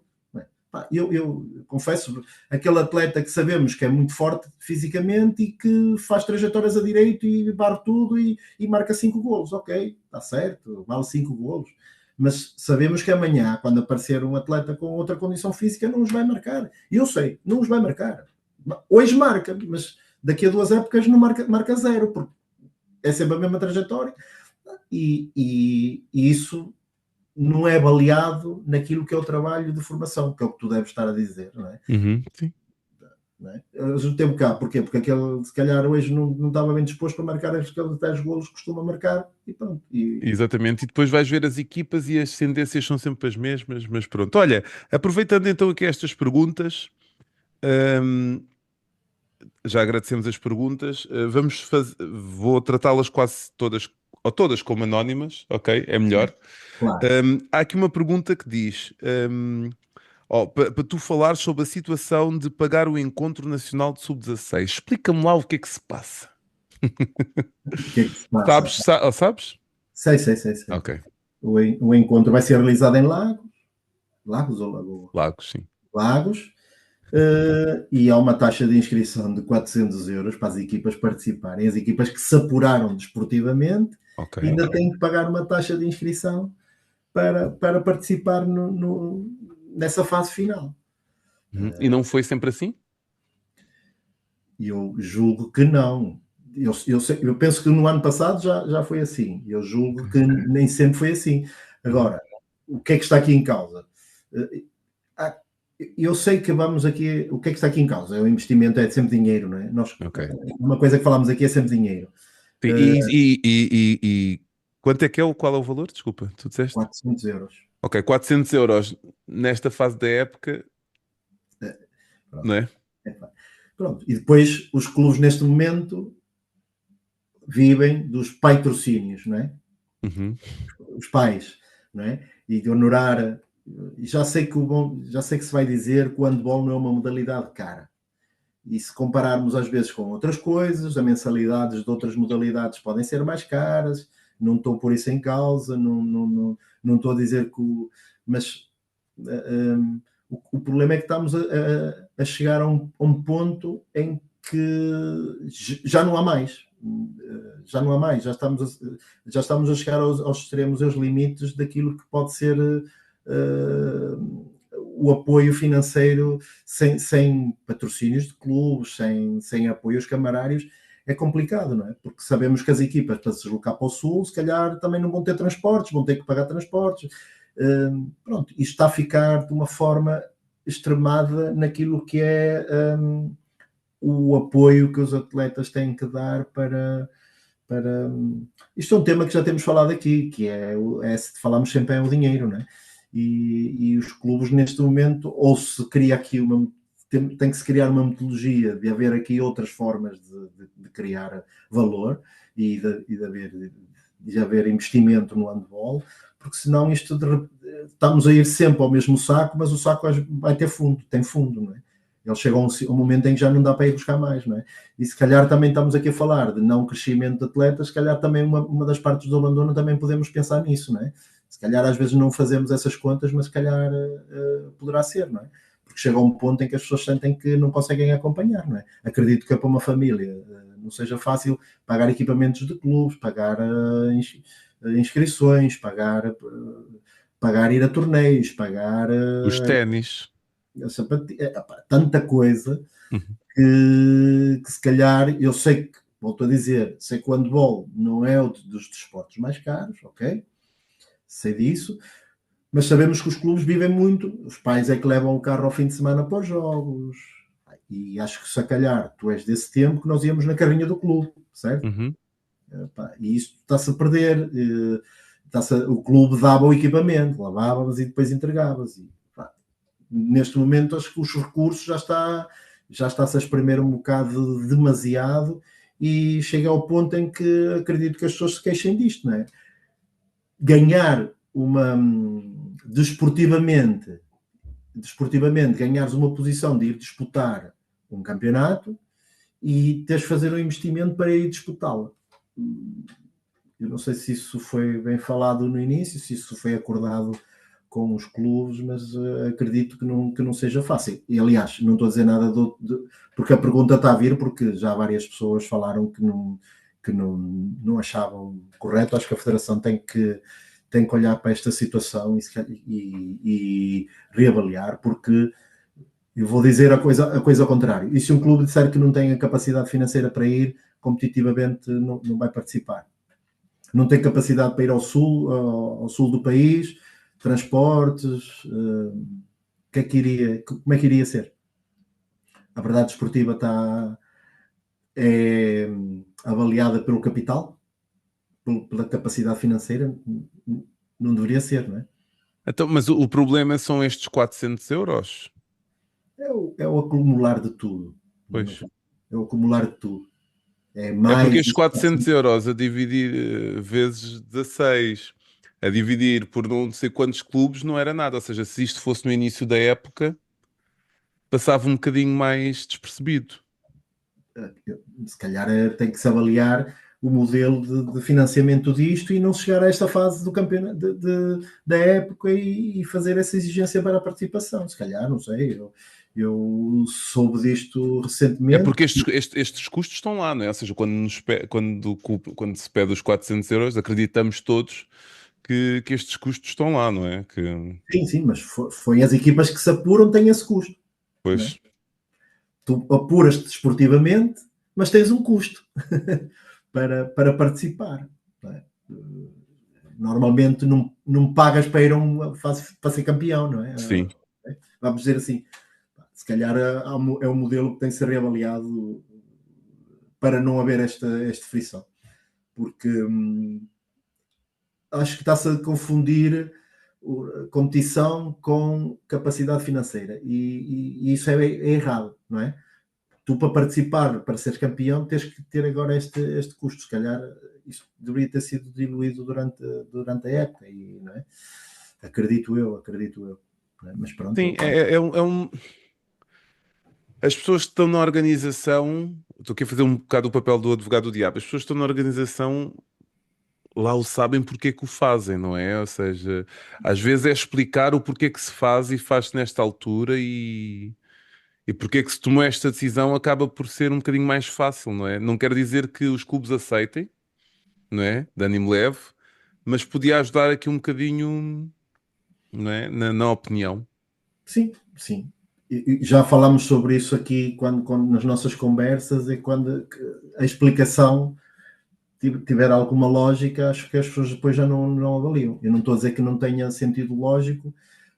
Eu confesso, aquele atleta que sabemos que é muito forte fisicamente e que faz trajetórias a direito e barre tudo e marca 5 golos, ok, está certo, vale 5 golos, mas sabemos que amanhã, quando aparecer um atleta com outra condição física, não os vai marcar. E eu sei, não os vai marcar. Hoje marca, mas daqui a 2 épocas não marca 0, porque é sempre a mesma trajetória e isso não é avaliado naquilo que é o trabalho de formação, que é o que tu deves estar a dizer, não é? Uhum. Sim. Não é? Eu tenho cá, porquê? Porque aquele, se calhar, hoje não estava bem disposto para marcar aqueles 10 golos que costuma marcar e pronto. Exatamente, e depois vais ver as equipas e as tendências são sempre as mesmas, mas pronto. Olha, aproveitando então aqui estas perguntas, hum, já agradecemos as perguntas, vou tratá-las quase todas, ou todas como anónimas, ok? É melhor. Claro. Há aqui uma pergunta que diz, para tu falar sobre a situação de pagar o Encontro Nacional de Sub-16, explica-me lá o que é que se passa. O que é que se passa? Sabes? Sei. Ok, O encontro vai ser realizado em Lagos ou Lagoa? Lagos, sim. Lagos, e há uma taxa de inscrição de 400 euros para as equipas participarem. As equipas que se apuraram desportivamente Ok. ainda têm que pagar uma taxa de inscrição para participar nessa fase final. Uhum. E não foi sempre assim? E eu julgo que não. Eu penso que no ano passado já foi assim. Eu julgo que nem sempre foi assim. Agora, o que é que está aqui em causa? Eu sei que vamos aqui. O que é que está aqui em causa? O investimento é sempre dinheiro, não é? Ok. Uma coisa que falamos aqui é sempre dinheiro. Sim, e quanto é que é qual é o valor? Desculpa, tu disseste? 400 euros. Ok, 400 euros nesta fase da época, Pronto. não é? Pronto. E depois os clubes neste momento vivem dos patrocínios, não é? Uhum. Os pais, não é? E de honorar. Já sei que se vai dizer que o handball não é uma modalidade cara. E se compararmos às vezes com outras coisas, as mensalidades de outras modalidades podem ser mais caras. Não estou por isso em causa, não estou a dizer que. Mas o problema é que estamos a chegar a um ponto em que já não há mais. Já não há mais, já estamos a chegar aos extremos, aos limites daquilo que pode ser o apoio financeiro sem patrocínios de clubes, sem apoios camarários. é complicado, não é? Porque sabemos que as equipas, para se deslocar para o Sul, se calhar também não vão ter transportes, vão ter que pagar transportes. Pronto, isto está a ficar de uma forma extremada naquilo que é o apoio que os atletas têm que dar para. Isto é um tema que já temos falado aqui, que falamos sempre é o dinheiro, não é? E os clubes neste momento, ou se cria aqui tem que se criar uma metodologia de haver aqui outras formas de criar valor e de haver investimento no handball, porque senão estamos a ir sempre ao mesmo saco, mas o saco vai ter fundo, tem fundo, não é? Ele chega a um momento em que já não dá para ir buscar mais, não é? E se calhar também estamos aqui a falar de não crescimento de atletas, se calhar também uma das partes do abandono também podemos pensar nisso, não é? Se calhar às vezes não fazemos essas contas, mas se calhar poderá ser, não é? Porque chega a um ponto em que as pessoas sentem que não conseguem acompanhar, não é? Acredito que para uma família não seja fácil pagar equipamentos de clubes, pagar inscrições, pagar ir a torneios, pagar Os ténis. tanta coisa Uhum. que se calhar, eu sei que, volto a dizer, sei que o handball não é dos desportos mais caros, ok? Sei disso, mas sabemos que os clubes vivem muito, os pais é que levam o carro ao fim de semana para os jogos, e acho que se calhar tu és desse tempo que nós íamos na carrinha do clube, certo? Uhum. E isto está-se a perder, o clube dava o equipamento, lavavas e depois entregavas, e neste momento acho que os recursos já está-se a espremer um bocado demasiado e chega ao ponto em que acredito que as pessoas se queixem disto, não é? Ganhar desportivamente, ganhares uma posição de ir disputar um campeonato e teres de fazer um investimento para ir disputá-lo. Eu não sei se isso foi bem falado no início, se isso foi acordado com os clubes, mas acredito que não seja fácil. E, aliás, não estou a dizer nada porque a pergunta está a vir, porque já várias pessoas falaram que não achavam correto. Acho que a Federação tem que olhar para esta situação e reavaliar, porque eu vou dizer a coisa ao contrário. E se um clube disser que não tem a capacidade financeira para ir, competitivamente não vai participar. Não tem capacidade para ir ao sul do país, transportes, como é que iria ser? A verdade desportiva é avaliada pelo capital, pela capacidade financeira, não deveria ser, não é? Então, mas o problema são estes 400 euros. É o acumular de tudo. Pois. É o acumular de tudo. É É porque mais. estes 400 euros a dividir vezes 16, a dividir por não sei quantos clubes, não era nada. Ou seja, se isto fosse no início da época, passava um bocadinho mais despercebido. Se calhar tem que se avaliar o modelo de financiamento disto e não chegar a esta fase do campeonato da época e fazer essa exigência para a participação. Se calhar, não sei, eu soube disto É recentemente. porque estes custos estão lá, não é? Ou seja, quando se pede os 400 euros, acreditamos todos que estes custos estão lá, não é? Sim, mas foi as equipas que se apuram têm esse custo. Não é? Pois. Tu apuras-te desportivamente, mas tens um custo para participar. Não é? Normalmente não pagas para ir para ser campeão, não é? Sim. Vamos dizer assim, se calhar é um modelo que tem que ser reavaliado para não haver esta frição. Porque acho que está-se a confundir competição com capacidade financeira e isso é errado, não é? Tu para participar, para seres campeão, tens que ter agora este custo. Se calhar isto deveria ter sido diluído durante a época, não é? Acredito eu. Não é? Mas pronto. Sim, as pessoas que estão na organização, estou aqui a fazer um bocado o papel do advogado do diabo, as pessoas que estão na organização lá o sabem porque é que o fazem, não é? Ou seja, às vezes é explicar o porquê que se faz e faz-se nesta altura e porque é que se tomou esta decisão acaba por ser um bocadinho mais fácil, não é? Não quer dizer que os clubes aceitem, não é? De ânimo leve, mas podia ajudar aqui um bocadinho, não é? Na opinião. Sim. já falámos sobre isso aqui nas nossas conversas, e quando a explicação tiver alguma lógica, acho que as pessoas depois já não avaliam. Eu não estou a dizer que não tenha sentido lógico,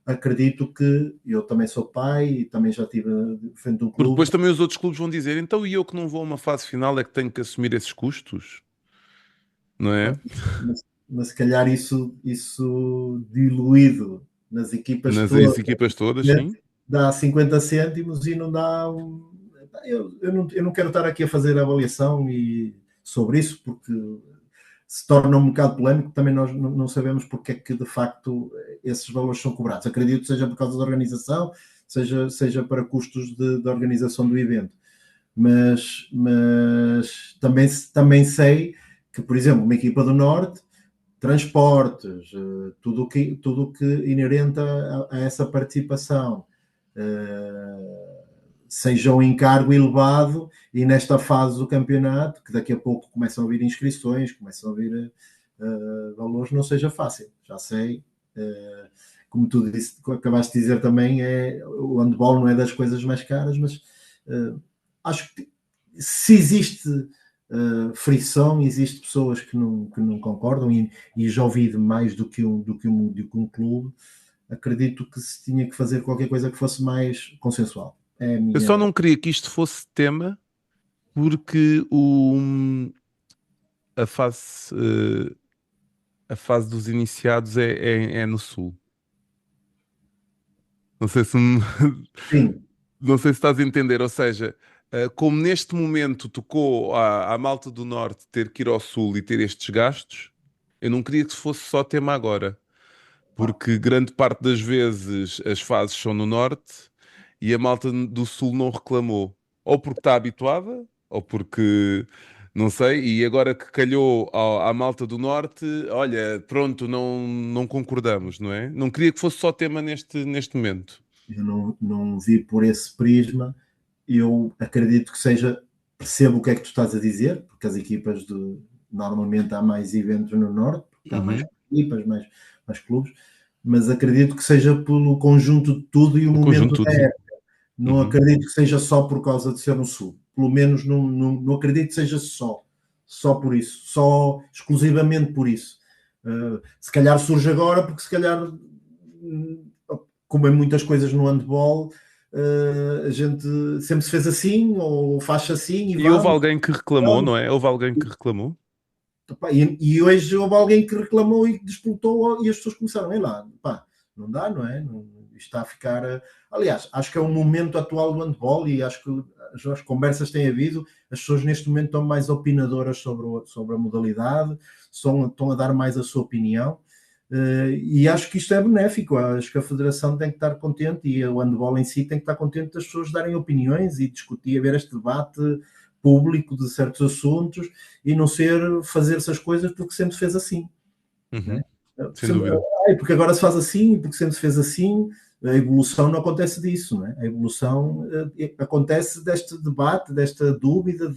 acredito que eu também sou pai e também já estive frente de um Porque clube. depois também os outros clubes vão dizer, então e eu que não vou a uma fase final é que tenho que assumir esses custos, não é? Mas se calhar isso diluído nas equipas Nas todas, equipas todas, né, sim. dá 50 cêntimos e não dá. Eu não quero estar aqui a fazer avaliação sobre isso, porque se torna um bocado polémico. Também nós não sabemos porque é que de facto esses valores são cobrados. Acredito que seja por causa da organização, seja para custos de organização do evento. Mas também sei que, por exemplo, uma equipa do Norte, transportes, tudo o que inerente a essa participação, seja um encargo elevado, e nesta fase do campeonato, que daqui a pouco começam a vir inscrições, começam a vir valores, não seja fácil. Já sei, como tu acabaste de dizer também, o handball não é das coisas mais caras, mas acho que se existe frição, existe pessoas que não concordam, e já ouvi de mais do que um clube. Acredito que se tinha que fazer qualquer coisa que fosse mais consensual. É a Eu só minha. não queria que isto fosse tema porque a fase, a fase dos iniciados é no Sul. Não sei se me- Sim, não sei se estás a entender, ou seja, como neste momento tocou à Malta do Norte ter que ir ao Sul e ter estes gastos, eu não queria que fosse só tema agora, claro. porque grande parte das vezes as fases são no Norte e a Malta do Sul não reclamou, ou porque está habituada, ou porque não sei, e agora que calhou à Malta do Norte, olha, pronto, não concordamos, não é? Não queria que fosse só tema neste momento. Eu não vi por esse prisma. Eu acredito que seja. Percebo o que é que tu estás a dizer, porque as equipas normalmente há mais eventos no Norte, porque há mais Uhum. equipas, mais clubes, mas acredito que seja pelo conjunto de tudo e o O conjunto momento tudo, da sim. época. Não Uhum. acredito que seja só por causa de ser no Sul. Pelo menos não acredito que seja só por isso, só exclusivamente por isso. Se calhar surge agora, porque se calhar, como em muitas coisas no handball, a gente sempre se fez assim, ou faz assim e E houve vamos. alguém que reclamou, não é? Houve alguém que reclamou. E hoje houve alguém que reclamou e que disputou, e as pessoas começaram a ir lá. Pá, não dá, não é? Isto está a ficar. Aliás, acho que é o momento atual do handball, e acho que as conversas têm havido. As pessoas neste momento estão mais opinadoras sobre a modalidade, estão a dar mais a sua opinião. E acho que isto é benéfico. Acho que a Federação tem que estar contente, e o handball em si tem que estar contente das pessoas darem opiniões e discutir, haver este debate público de certos assuntos, e não fazer essas coisas porque sempre se fez assim. Uhum. Né? Sem dúvida. Porque agora se faz assim, porque sempre se fez assim. A evolução não acontece disso, não é? A evolução acontece deste debate, desta dúvida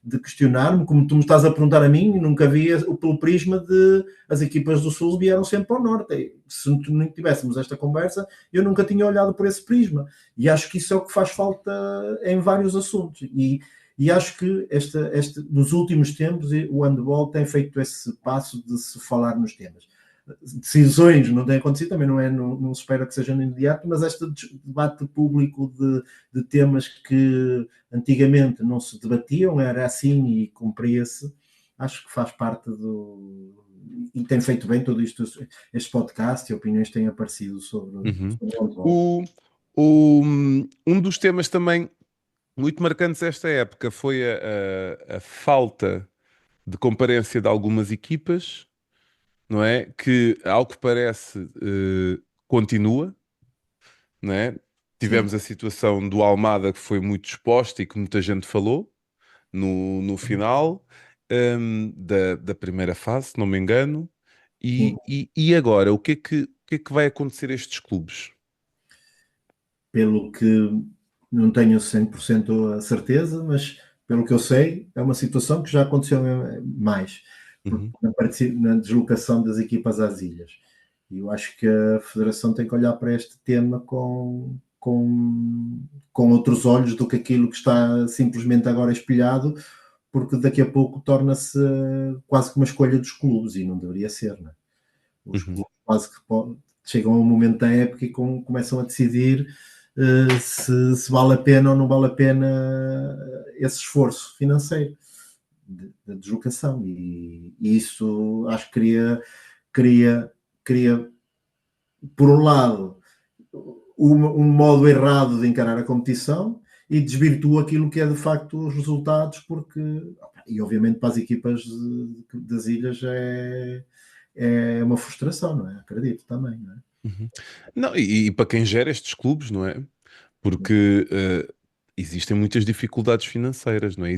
de questionar-me, como tu me estás a perguntar a mim. Nunca vi pelo prisma de as equipas do Sul vieram sempre para o Norte. Se não tivéssemos esta conversa, eu nunca tinha olhado por esse prisma, e acho que isso é o que faz falta em vários assuntos. E acho que nos últimos tempos o handball tem feito esse passo de se falar nos temas. Decisões não têm acontecido, também não se espera que seja no imediato, mas este debate público de temas que antigamente não se debatiam, era assim e cumpria-se. Acho que faz parte e tem feito bem todo isto. Este podcast e opiniões têm aparecido Uhum. sobre o handball. O, um dos temas também muito marcantes esta época foi a falta de comparência de algumas equipas, não é? Que, ao que parece, continua, não é? Sim. Tivemos a situação do Almada que foi muito exposta e que muita gente falou no final, da primeira fase, se não me engano. Sim. E agora, o que é que vai acontecer a estes clubes? Pelo que não tenho 100% a certeza, mas pelo que eu sei, é uma situação que já aconteceu mais, Uhum. na deslocação das equipas às ilhas. E eu acho que a Federação tem que olhar para este tema com outros olhos do que aquilo que está simplesmente agora espelhado, porque daqui a pouco torna-se quase que uma escolha dos clubes e não deveria ser, não é? Os Uhum. clubes quase que chegam a um momento da época e começam a decidir se vale a pena ou não vale a pena esse esforço financeiro de deslocação. E isso acho que cria, por um lado, um modo errado de encarar a competição e desvirtua aquilo que é de facto os resultados, porque, e obviamente para as equipas das ilhas é uma frustração, não é? Acredito também, não é? Uhum. Não, e para quem gera estes clubes, não é? Porque existem muitas dificuldades financeiras, não é?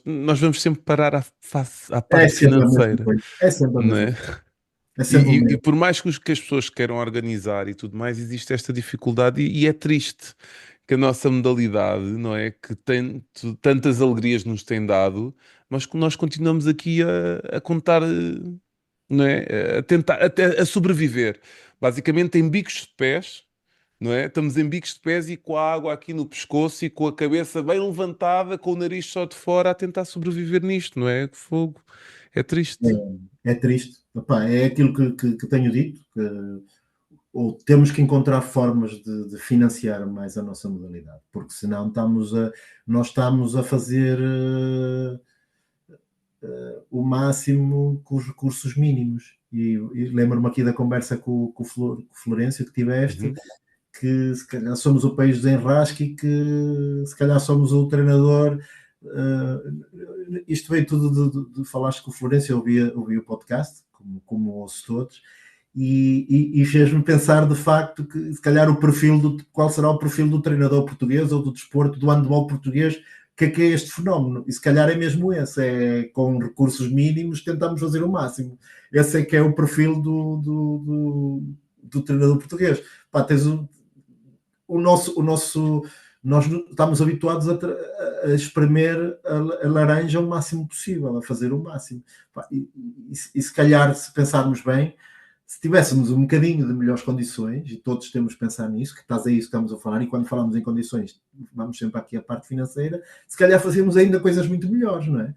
Nós vamos sempre parar à É parte sempre a mesma financeira, coisa. É sempre a não mesma é? coisa. É sempre o E mesmo. por mais que as pessoas queiram organizar e tudo mais, existe esta dificuldade e é triste que a nossa modalidade, não é? Que tem tantas alegrias nos tem dado, mas que nós continuamos aqui a contar, não é? A tentar, até a sobreviver. Basicamente em bicos de pés, não é? Estamos em bicos de pés e com a água aqui no pescoço e com a cabeça bem levantada, com o nariz só de fora, a tentar sobreviver nisto, não é? Que fogo. É triste. É triste. Epá, é aquilo que tenho dito, que ou temos que encontrar formas de financiar mais a nossa modalidade, porque senão nós estamos a fazer o máximo com os recursos mínimos. E lembro-me aqui da conversa com o Florencio que tiveste, Uhum. que se calhar somos o país do enrasque e que se calhar somos o treinador. Isto veio tudo de falaste com o Florencio, eu ouvi o podcast, como ouço todos, e fez-me pensar de facto que se calhar qual será o perfil do treinador português ou do desporto, do handball português, que é este fenómeno, e se calhar é mesmo esse, é com recursos mínimos tentamos fazer o máximo. Esse é que é o perfil do treinador português. Pá, o nosso, nós estamos habituados a espremer a laranja o máximo possível, a fazer o máximo. Pá, e se calhar, se pensarmos bem, se tivéssemos um bocadinho de melhores condições, e todos temos que pensar nisso, que estás aí isso que estamos a falar, e quando falamos em condições, vamos sempre aqui à parte financeira, se calhar fazíamos ainda coisas muito melhores, não é?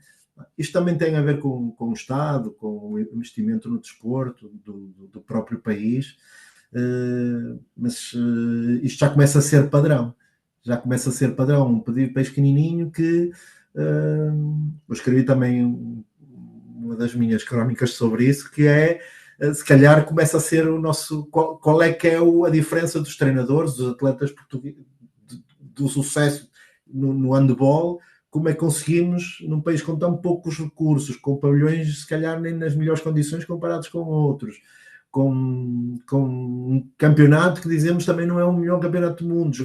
Isto também tem a ver com o Estado, com o investimento no desporto do próprio país, mas isto já começa a ser padrão. Já começa a ser padrão. Um pedido de peixe pequenininho que eu escrevi também uma das minhas crónicas sobre isso, que é se calhar começa a ser o nosso. Qual é que é a diferença dos treinadores, dos atletas portugueses, do sucesso no handball, como é que conseguimos, num país com tão poucos recursos, com pavilhões, se calhar nem nas melhores condições comparados com outros, com um campeonato que dizemos também não é o melhor campeonato do mundo.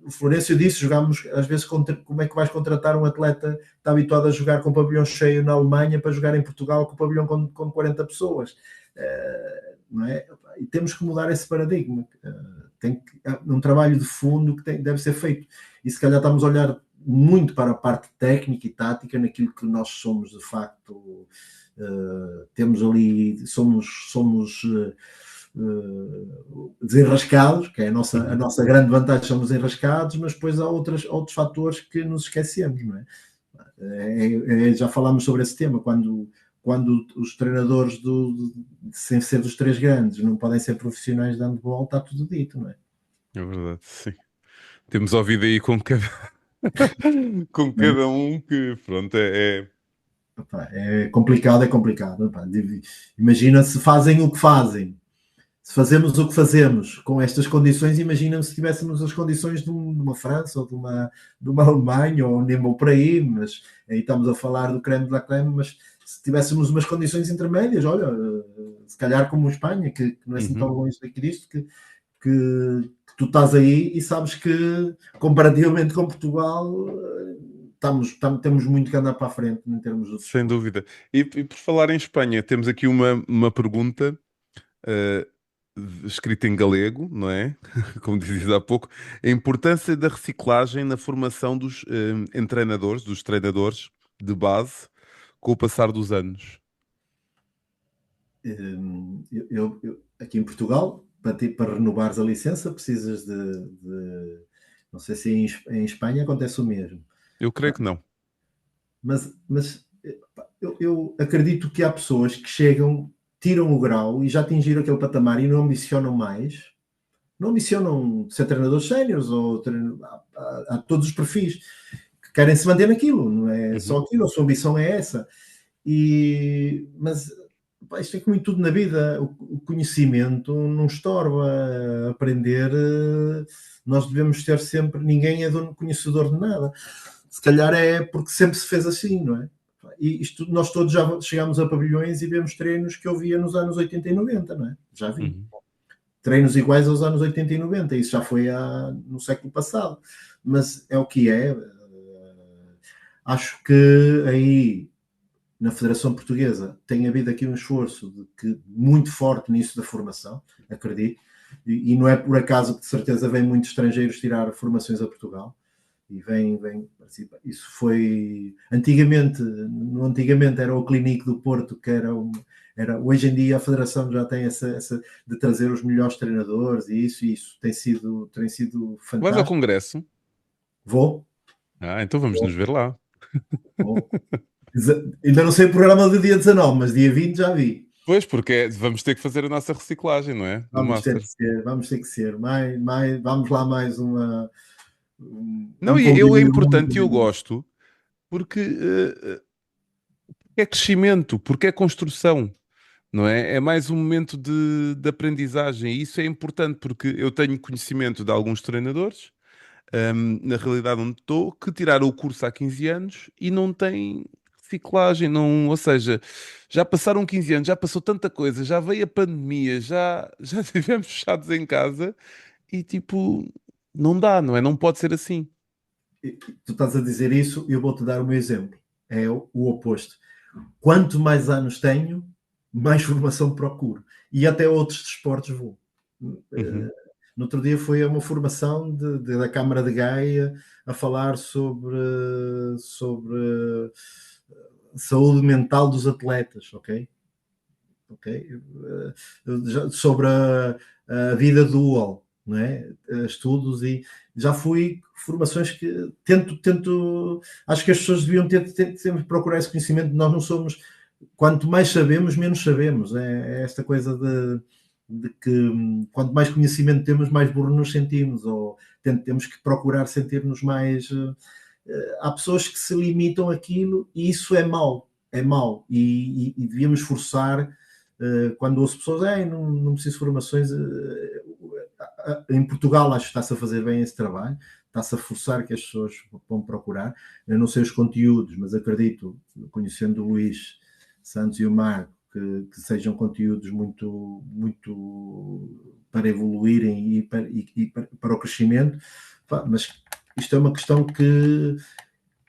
O Florencio disse, jogamos às vezes como é que vais contratar um atleta que está habituado a jogar com pavilhão cheio na Alemanha para jogar em Portugal com pavilhão com 40 pessoas. Não é? E temos que mudar esse paradigma. É um trabalho de fundo que deve ser feito. E se calhar estamos a olhar muito para a parte técnica e tática, naquilo que nós somos de facto. Temos ali, somos desenrascados, que é a Uhum. nossa grande vantagem, somos desenrascados, mas depois há outros fatores que nos esquecemos, não é? Já falámos sobre esse tema, quando os treinadores sem ser dos três grandes não podem ser profissionais de handball, está tudo dito, não é? É verdade, sim. Temos ouvido aí com cada um que, pronto, É complicado, é complicado. Epá, imagina se fazem o que fazem, se fazemos o que fazemos com estas condições, imagina se tivéssemos as condições de uma França ou de uma Alemanha, ou nem vou por aí, mas aí estamos a falar do creme de la creme, mas se tivéssemos umas condições intermédias, olha, se calhar como Espanha, que não é assim tão Uhum. longe daqui disto, que tu estás aí e sabes que comparativamente com Portugal temos muito que andar para a frente em termos do Sem desporto. dúvida. E por falar em Espanha, temos aqui uma pergunta eh, escrita em galego, não é? Como dizias há pouco. A importância da reciclagem na formação dos treinadores, dos treinadores de base, com o passar dos anos. Aqui em Portugal. para renovares a licença precisas não sei se em Espanha acontece o mesmo. Eu creio que não. Mas eu acredito que há pessoas que chegam, tiram o grau e já atingiram aquele patamar e não ambicionam mais. Não ambicionam ser treinadores séniores ou há todos os perfis que querem se manter naquilo, não é só Uhum. aquilo, a sua ambição é essa. Mas pá, isto é como em tudo na vida, o conhecimento não estorba. Aprender, nós devemos ter sempre, ninguém é dono conhecedor de nada. Se calhar é porque sempre se fez assim, não é? E isto, nós todos já chegámos a pavilhões e vemos treinos que eu via nos anos 80 e 90, não é? Já vi. Uhum. Treinos iguais aos anos 80 e 90, isso já foi no século passado. Mas é o que é. Acho que aí na Federação Portuguesa tem havido aqui um esforço muito forte nisso da formação, acredito, e não é por acaso que de certeza vem muitos estrangeiros tirar formações a Portugal, e isso foi, antigamente era o Clínico do Porto, que hoje em dia a Federação já tem essa de trazer os melhores treinadores, e isso tem sido Vais ao fantástico. congresso? Vou, Ah, então vamos nos vou, ver lá. vou. Ainda não sei o programa do dia 19, mas dia 20 já vi. Pois, porque vamos ter que fazer a nossa reciclagem, não é? Do Vamos ter Master. que ser, vamos ter que ser. Vamos lá mais Não, um e eu é comprimido. importante e eu gosto porque é crescimento, porque é construção, não é? É mais um momento de aprendizagem e isso é importante porque eu tenho conhecimento de alguns treinadores, na realidade onde estou, que tiraram o curso há 15 anos e não têm reciclagem, não, ou seja, já passaram 15 anos, já passou tanta coisa, já veio a pandemia, já estivemos fechados em casa e tipo, não dá, não é? Não pode ser assim. Tu estás a dizer isso, eu vou-te dar o meu exemplo. É o oposto. Quanto mais anos tenho, mais formação procuro. E até outros desportos vou. Uhum. No outro dia foi a uma formação da Câmara de Gaia a falar sobre saúde mental dos atletas, ok? Ok? Sobre a vida dual, não é? Estudos, e já fui formações que acho que as pessoas deviam ter sempre procurar esse conhecimento. Nós não somos, quanto mais sabemos, menos sabemos. É esta coisa de que quanto mais conhecimento temos, mais burro nos sentimos, ou temos que procurar sentir-nos mais. Há pessoas que se limitam àquilo e isso é mau, e devíamos forçar. Quando ouço pessoas, não preciso de formações, em Portugal acho que está-se a fazer bem esse trabalho, está-se a forçar que as pessoas vão procurar. Eu não sei os conteúdos, mas acredito, conhecendo o Luís Santos e o Marco, que sejam conteúdos muito para evoluírem para o crescimento. Mas isto é uma questão que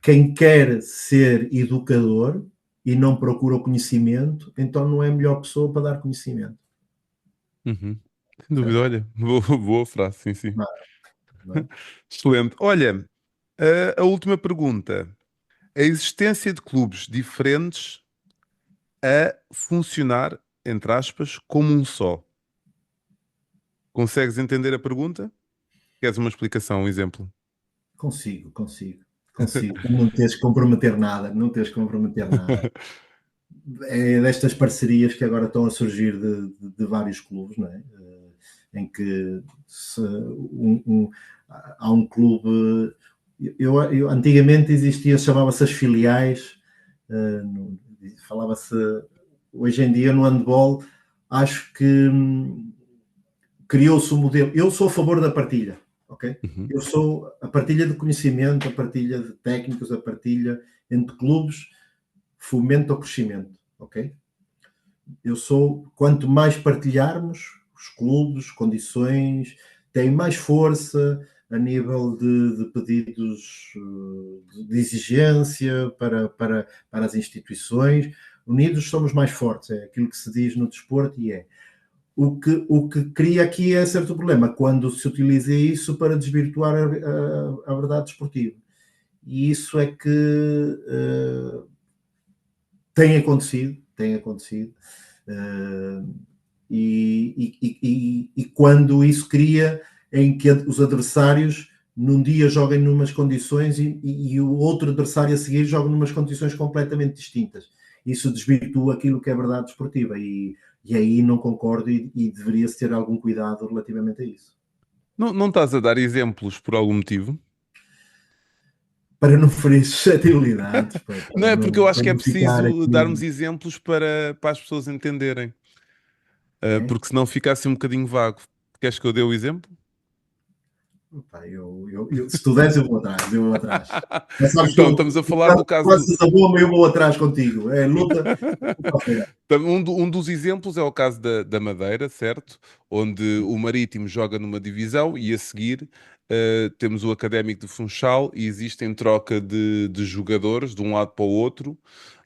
quem quer ser educador e não procura o conhecimento, então não é a melhor pessoa para dar conhecimento. Uhum. Sem dúvida, Certo? olha, boa frase, sim, sim. Não, não é? Excelente. Olha, a última pergunta. A existência de clubes diferentes a funcionar, entre aspas, como um só. Consegues entender a pergunta? Queres uma explicação, um exemplo? Consigo. Não tens que comprometer nada, não tens que comprometer nada. É destas parcerias que agora estão a surgir de vários clubes, não é? Em que há um clube. Antigamente existia, chamava-se as filiais, falava-se. Hoje em dia no handball, acho que criou-se um modelo. Eu sou a favor da partilha, ok? Uhum. Eu sou a partilha de conhecimento, a partilha de técnicos, a partilha entre clubes, fomenta o crescimento, ok? Quanto mais partilharmos, os clubes, condições, têm mais força a nível de pedidos de exigência para as instituições. Unidos somos mais fortes, é aquilo que se diz no desporto, e é. O que cria aqui é certo problema, quando se utiliza isso para desvirtuar a verdade desportiva. E isso é que tem acontecido. e quando isso cria em que os adversários num dia joguem numas condições e o outro adversário a seguir joga numas condições completamente distintas. Isso desvirtua aquilo que é verdade desportiva e aí não concordo e deveria-se ter algum cuidado relativamente a isso. Não, não estás a dar exemplos por algum motivo? Para não ferir suscetibilidades, Não é porque eu acho para que é não ficar preciso darmos aqui. exemplos para as pessoas entenderem. É? Porque senão fica assim um bocadinho vago. Queres que eu dê o exemplo? Opa, se tu des, eu vou atrás, eu vou atrás. Mas sabes que Então, estamos a falar do tu caso do. lanças a bomba e eu vou atrás contigo. É luta. Um dos exemplos é o caso da Madeira, certo? Onde o Marítimo joga numa divisão e a seguir temos o Académico de Funchal e existem troca de jogadores de um lado para o outro,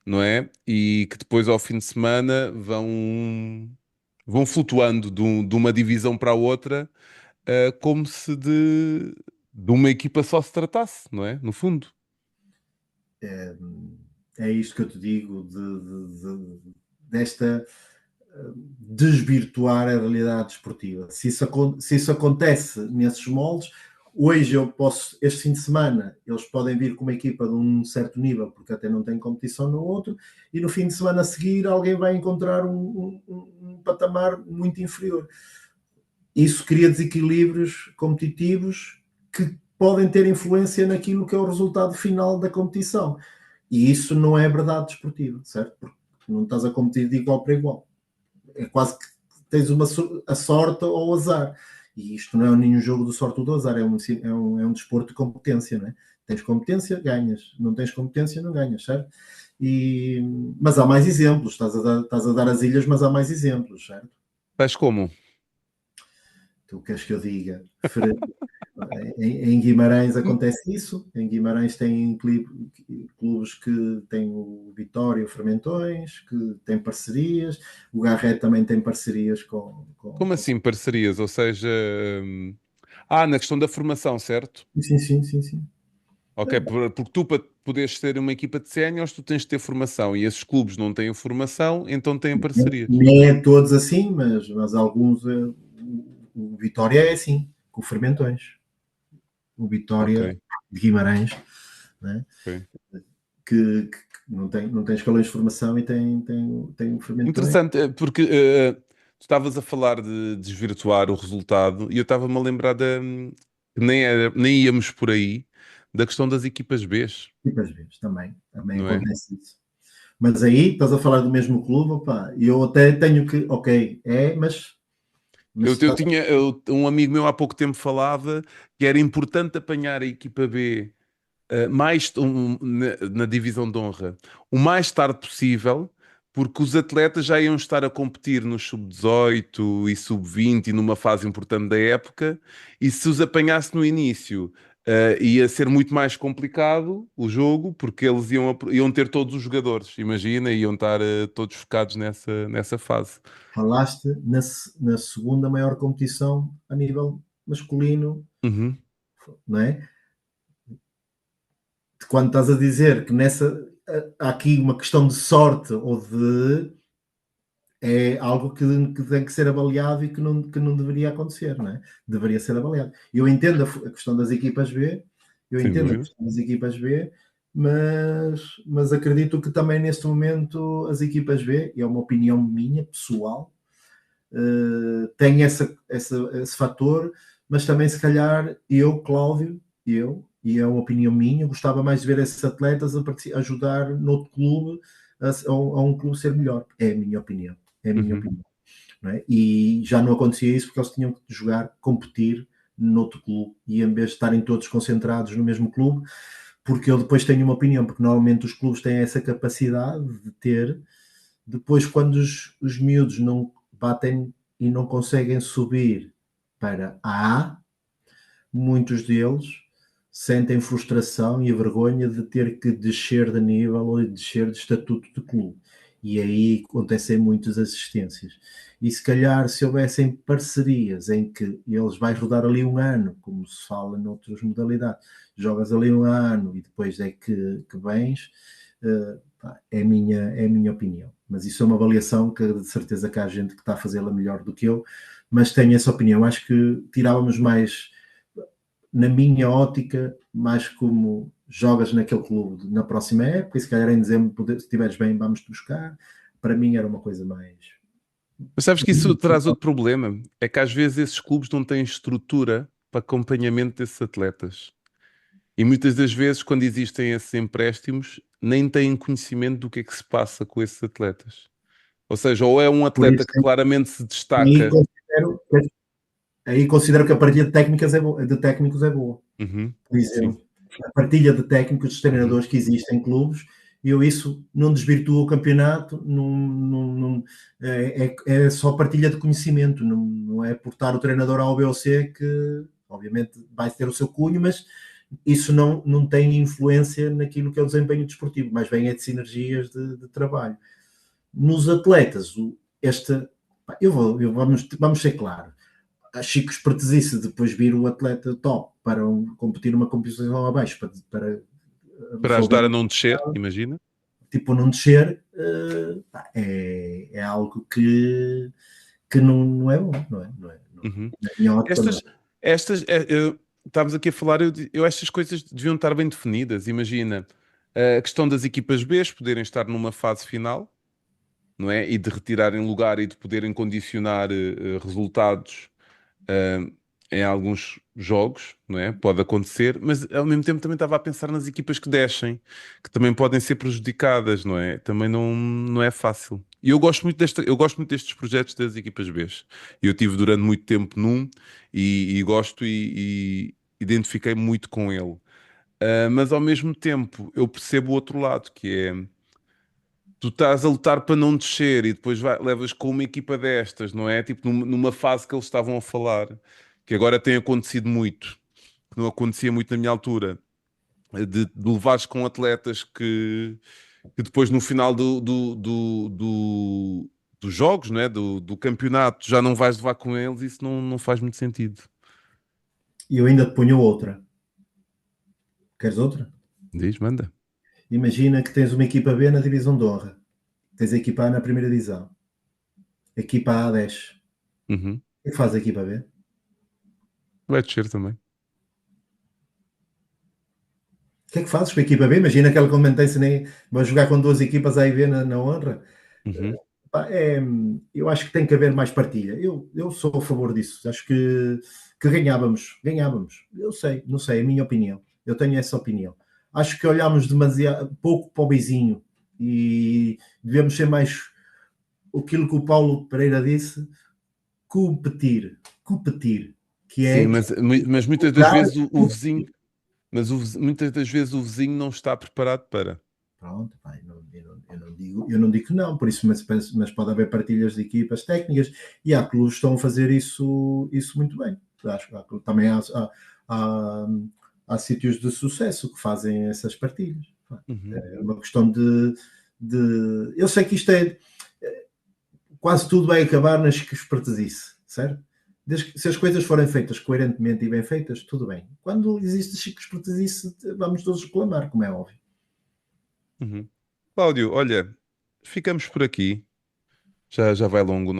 não é? E que depois, ao fim de semana, vão flutuando de uma divisão para a outra, como se de uma equipa só se tratasse, não é? No fundo. É isto que eu te digo desta desvirtuar a realidade desportiva. Se isso acontece nesses moldes, hoje eu posso, este fim de semana, eles podem vir com uma equipa de um certo nível, porque até não tem competição no outro, e no fim de semana a seguir alguém vai encontrar um patamar muito inferior. Isso cria desequilíbrios competitivos que podem ter influência naquilo que é o resultado final da competição. E isso não é verdade desportiva, certo? Porque não estás a competir de igual para igual. É quase que tens a sorte ou o azar. E isto não é nenhum jogo de sorte ou do azar, é um desporto de competência, não é? Tens competência, ganhas. Não tens competência, não ganhas, certo? E, mas há mais exemplos. Estás a dar as ilhas, mas há mais exemplos, certo? Tais como? Tu queres que eu diga? Em Guimarães acontece isso. Em Guimarães tem clubes que têm o Vitória e o Fermentões, que têm parcerias. O Garrett também tem parcerias Como assim parcerias? Ou seja, na questão da formação, certo? Sim, sim, sim, sim. Ok, porque tu para poderes ter uma equipa de séniores, tu tens de ter formação e esses clubes não têm formação, então têm parcerias. Nem é todos assim, mas alguns. O Vitória é assim, com o Fermentões. O Ok, Vitória de Guimarães, né? ok. que não tem escalões de formação e tem o Fermentões. Interessante, porque tu estavas a falar de desvirtuar o resultado e eu estava-me a lembrar que nem íamos por aí da questão das equipas B, E às vezes também não é? acontece isso. Mas aí estás a falar do mesmo clube, opá, e eu até tenho que, ok, mas Eu está tinha, um amigo meu há pouco tempo falava que era importante apanhar a equipa B na divisão de honra o mais tarde possível, porque os atletas já iam estar a competir no sub-18 e sub-20 e numa fase importante da época, e se os apanhasse no início, ia ser muito mais complicado o jogo, porque eles iam ter todos os jogadores, imagina, iam estar todos focados nessa fase. falaste na segunda maior competição a nível masculino, Uhum. não é? Quando estás a dizer que há aqui uma questão de sorte ou de é algo que tem que ser avaliado e que não deveria acontecer, não é? Deveria ser avaliado. Eu entendo a questão das equipas B, eu Sem entendo a dúvida. questão das equipas B, mas acredito que também neste momento as equipas B, e é uma opinião minha, pessoal, têm esse fator, mas também se calhar e é uma opinião minha, gostava mais de ver esses atletas a ajudar noutro clube, a um clube ser melhor. É a minha opinião. É a minha Uhum. opinião. Não é? E já não acontecia isso porque eles tinham que jogar, competir noutro clube e em vez de estarem todos concentrados no mesmo clube, porque eu depois tenho uma opinião, porque normalmente os clubes têm essa capacidade de ter, depois quando os miúdos não batem e não conseguem subir para a A, muitos deles sentem frustração e a vergonha de ter que descer de nível ou descer de estatuto de clube. E aí acontecem muitas assistências. E se calhar se houvessem parcerias em que eles vais rodar ali um ano, como se fala noutras modalidades, jogas ali um ano e depois é que vens, é a minha opinião. Mas isso é uma avaliação que de certeza que há gente que está a fazê-la melhor do que eu, mas tenho essa opinião. Acho que tirávamos mais, na minha ótica, mais como jogas naquele clube na próxima época, e se calhar em dezembro, se estiveres bem, vamos-te buscar. Para mim era uma coisa mais. Mas sabes que isso traz outro problema? É que às vezes esses clubes não têm estrutura para acompanhamento desses atletas. E muitas das vezes, quando existem esses empréstimos, nem têm conhecimento do que é que se passa com esses atletas. Ou seja, ou é um Por atleta isso, que claramente se aí destaca. considero, aí considero que a partilha de técnicas de técnicos é boa. Uhum, Por sim. exemplo, a partilha de técnicos dos Uhum. treinadores que existem em clubes, eu isso não desvirtua o campeonato, é só partilha de conhecimento, não é por estar o treinador A ou B ou C que, obviamente, vai ter o seu cunho, mas isso não tem influência naquilo que é o desempenho desportivo, mas vem é de sinergias de trabalho. Nos atletas, esta, vamos ser claros, a Chico espertesice depois vir o atleta top para competir uma competição abaixo para Para resolver ajudar a não descer, imagina. tipo não descer, é algo que não é bom, não, Uhum. na minha ótica não é. Estas, estávamos aqui a falar, estas coisas deviam estar bem definidas. Imagina, a questão das equipas B poderem estar numa fase final, não é? E de retirarem lugar e de poderem condicionar resultados eh, em alguns jogos, não é? Pode acontecer, mas ao mesmo tempo também estava a pensar nas equipas que descem, que também podem ser prejudicadas, não é? Também não é fácil. E eu gosto muito destes projetos das equipas B. Eu tive durante muito tempo num e gosto e identifiquei muito com ele. Mas ao mesmo tempo eu percebo o outro lado, que é tu estás a lutar para não descer e depois levas com uma equipa destas, não é? Tipo numa fase que eles estavam a falar, que agora tem acontecido muito, que não acontecia muito na minha altura, de levares com atletas que depois no final dos jogos, não é? Do campeonato, já não vais levar com eles, isso não faz muito sentido. E eu ainda te ponho outra. Queres outra? Diz, manda. Imagina que tens uma equipa B na divisão de honra, tens a equipa A na primeira divisão, a equipa A 10. Uhum. O que faz a equipa B? Vai descer também. O que é que fazes com a equipa B? Imagina que ela comentei-se nem vai jogar com duas equipas A e B na honra. Uhum. Pá, eu acho que tem que haver mais partilha. Eu sou a favor disso. Acho que ganhávamos. Eu sei, não sei, é a minha opinião. Eu tenho essa opinião. Acho que olhamos demasiado pouco para o vizinho e devemos ser mais aquilo que o Paulo Pereira disse, competir, que Sim, é mas muitas das jogar, vezes o vizinho, muitas das vezes o vizinho não está preparado para. pronto, pá, eu não digo que não, por isso, mas pode haver partilhas de equipas técnicas e há clubes que estão a fazer isso muito bem. Acho que também há, há sítios de sucesso que fazem essas partilhas. Uhum. É uma questão de. Eu sei que isto quase tudo vai acabar na espertesice, certo? Se as coisas forem feitas coerentemente e bem feitas, tudo bem. Quando existe espertesice, vamos todos reclamar, como é óbvio. Uhum. Cláudio, olha, ficamos por aqui. Já vai longo o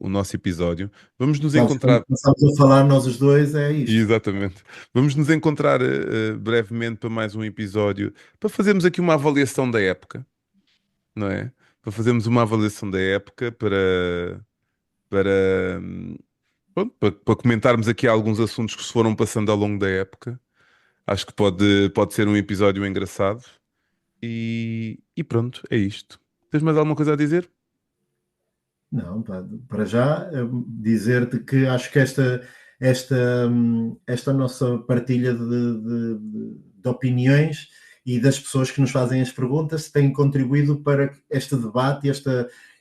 nosso episódio. Vamos nos Sabes, quando encontrar. começamos a falar nós os dois, é isto. Exatamente. Vamos nos encontrar brevemente para mais um episódio, para fazermos aqui uma avaliação da época, não é? Para fazermos uma avaliação da época, para, pronto, para comentarmos aqui alguns assuntos que se foram passando ao longo da época. Acho que pode ser um episódio engraçado. E pronto, é isto. Tens mais alguma coisa a dizer? Não, pá, para já, dizer-te que acho que esta nossa partilha de opiniões e das pessoas que nos fazem as perguntas tem contribuído para este debate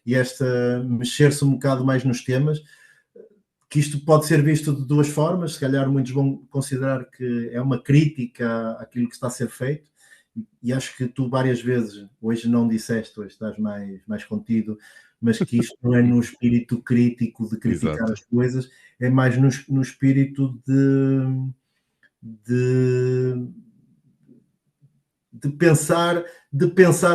e esta mexer-se um bocado mais nos temas, que isto pode ser visto de duas formas. Se calhar muitos vão considerar que é uma crítica àquilo que está a ser feito, e acho que tu várias vezes, hoje não disseste, hoje estás mais contido, mas que isto não é no espírito crítico de criticar Exato. as coisas, é mais no espírito de, de pensar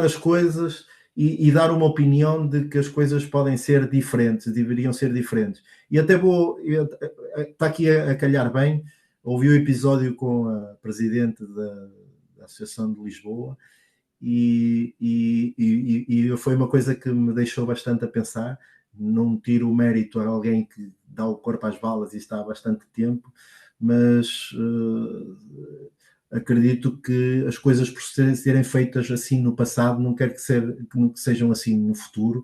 as coisas e dar uma opinião de que as coisas podem ser diferentes, deveriam ser diferentes. E até está aqui a calhar bem, ouvi o episódio com a presidente da Associação de Lisboa e foi uma coisa que me deixou bastante a pensar. Não tiro o mérito a alguém que dá o corpo às balas e está há bastante tempo, mas acredito que as coisas por serem feitas assim no passado não quero que sejam assim no futuro,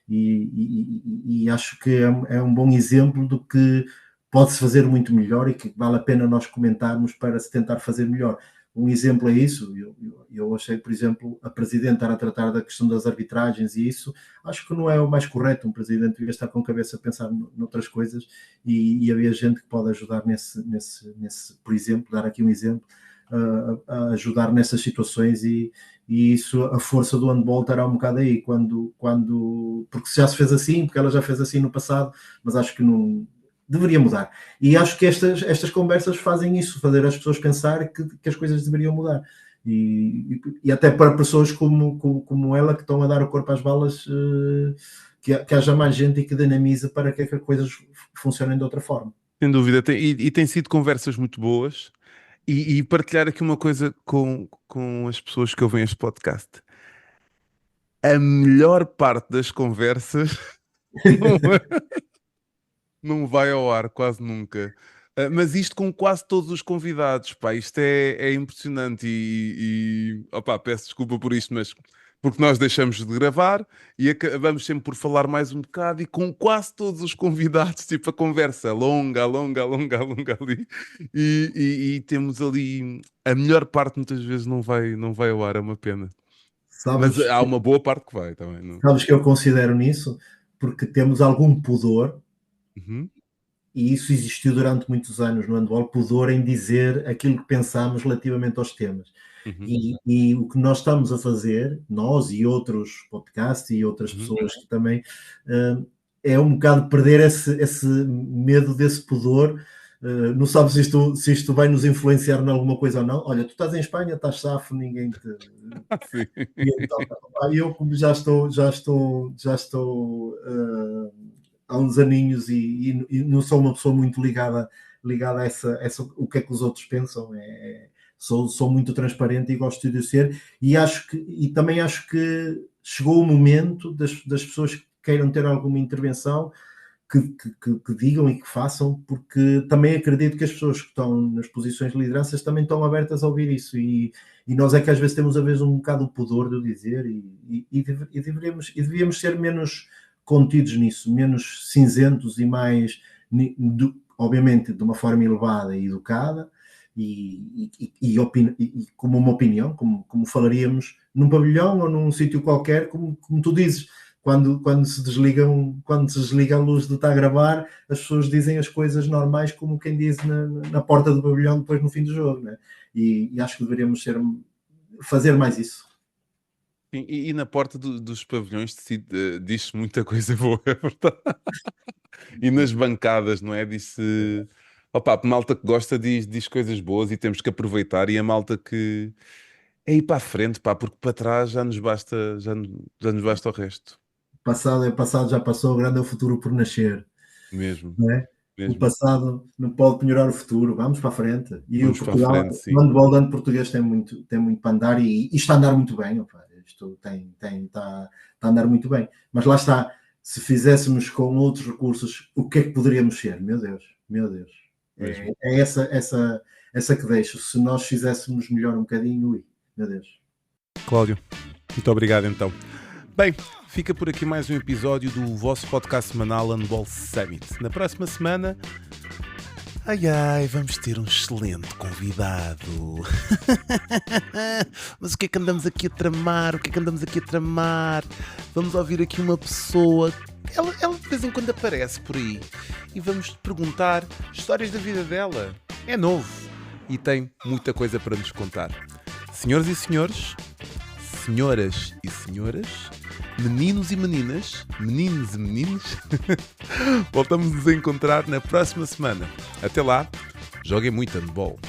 e acho que é um bom exemplo do que pode-se fazer muito melhor e que vale a pena nós comentarmos para se tentar fazer melhor. Um exemplo é isso, eu achei, por exemplo, a Presidente estar a tratar da questão das arbitragens e isso, acho que não é o mais correto. Um Presidente devia estar com a cabeça a pensar noutras coisas e havia gente que pode ajudar nesse, por exemplo, dar aqui um exemplo, a ajudar nessas situações e isso, a força do handball estará um bocado aí, porque já se fez assim, porque ela já fez assim no passado, mas acho que não deveria mudar. E acho que estas conversas fazem isso, fazer as pessoas pensar que as coisas deveriam mudar. E até para pessoas como ela, que estão a dar o corpo às balas, que haja mais gente e que dinamize para que as coisas funcionem de outra forma. Sem dúvida, tem sido conversas muito boas. E partilhar aqui uma coisa com as pessoas que ouvem este podcast. A melhor parte das conversas não vai ao ar quase nunca. Mas isto com quase todos os convidados, pá, isto é impressionante opá, peço desculpa por isto, mas porque nós deixamos de gravar e acabamos sempre por falar mais um bocado e com quase todos os convidados, tipo a conversa longa ali e temos ali a melhor parte muitas vezes não vai ao ar, é uma pena. Mas há uma boa parte que vai também. Não? Sabes que eu considero nisso? Porque temos algum pudor. Uhum. E isso existiu durante muitos anos no handball, pudor em dizer aquilo que pensamos relativamente aos temas. Uhum. E o que nós estamos a fazer, nós e outros podcasts e outras pessoas que também, é um bocado perder esse medo desse pudor. Não sabes se isto vai nos influenciar em alguma coisa ou não. Olha, tu estás em Espanha, estás safo, ninguém te... Então, eu como já estou há uns aninhos e não sou uma pessoa muito ligada a essa o que é que os outros pensam. Sou muito transparente e gosto de ser, e também acho que chegou o momento das pessoas que queiram ter alguma intervenção que digam e que façam, porque também acredito que as pessoas que estão nas posições de lideranças também estão abertas a ouvir isso, e nós é que às vezes temos um bocado o pudor de o dizer, e devíamos ser menos contidos nisso, menos cinzentos e mais, obviamente, de uma forma elevada e educada, e como uma opinião, como falaríamos num pavilhão ou num sítio qualquer, como tu dizes, quando se desliga a luz de estar a gravar, as pessoas dizem as coisas normais, como quem diz na porta do pavilhão depois no fim do jogo, né? E acho que deveríamos fazer mais isso. E na porta dos pavilhões diz-se muita coisa boa, é verdade. E nas bancadas, não é? Diz-se... Opa, a malta que gosta diz coisas boas e temos que aproveitar. E a malta que é ir para a frente, pá, porque para trás já nos basta o resto. Passado é passado, já passou, o grande é o futuro por nascer. Mesmo. Não é? O passado não pode melhorar o futuro, vamos para a frente. E vamos o Portugal, para a frente, sim. o handball português tem muito para andar, e está a andar muito bem. Opa, isto está a andar muito bem. Mas lá está, se fizéssemos com outros recursos, o que é que poderíamos ser? Meu Deus. É essa que deixo. Se nós fizéssemos melhor um bocadinho, ui, meu Deus. Cláudio, muito obrigado então. Bem, fica por aqui mais um episódio do vosso podcast semanal Handball Summit. Na próxima semana, vamos ter um excelente convidado. Mas o que é que andamos aqui a tramar? Vamos ouvir aqui uma pessoa, ela de vez em quando aparece por aí, e vamos perguntar histórias da vida dela. É novo e tem muita coisa para nos contar. Senhoras e senhores, senhoras e senhoras, meninos e meninas, meninos e meninas, voltamos a nos encontrar na próxima semana. Até lá, joguem muito handball.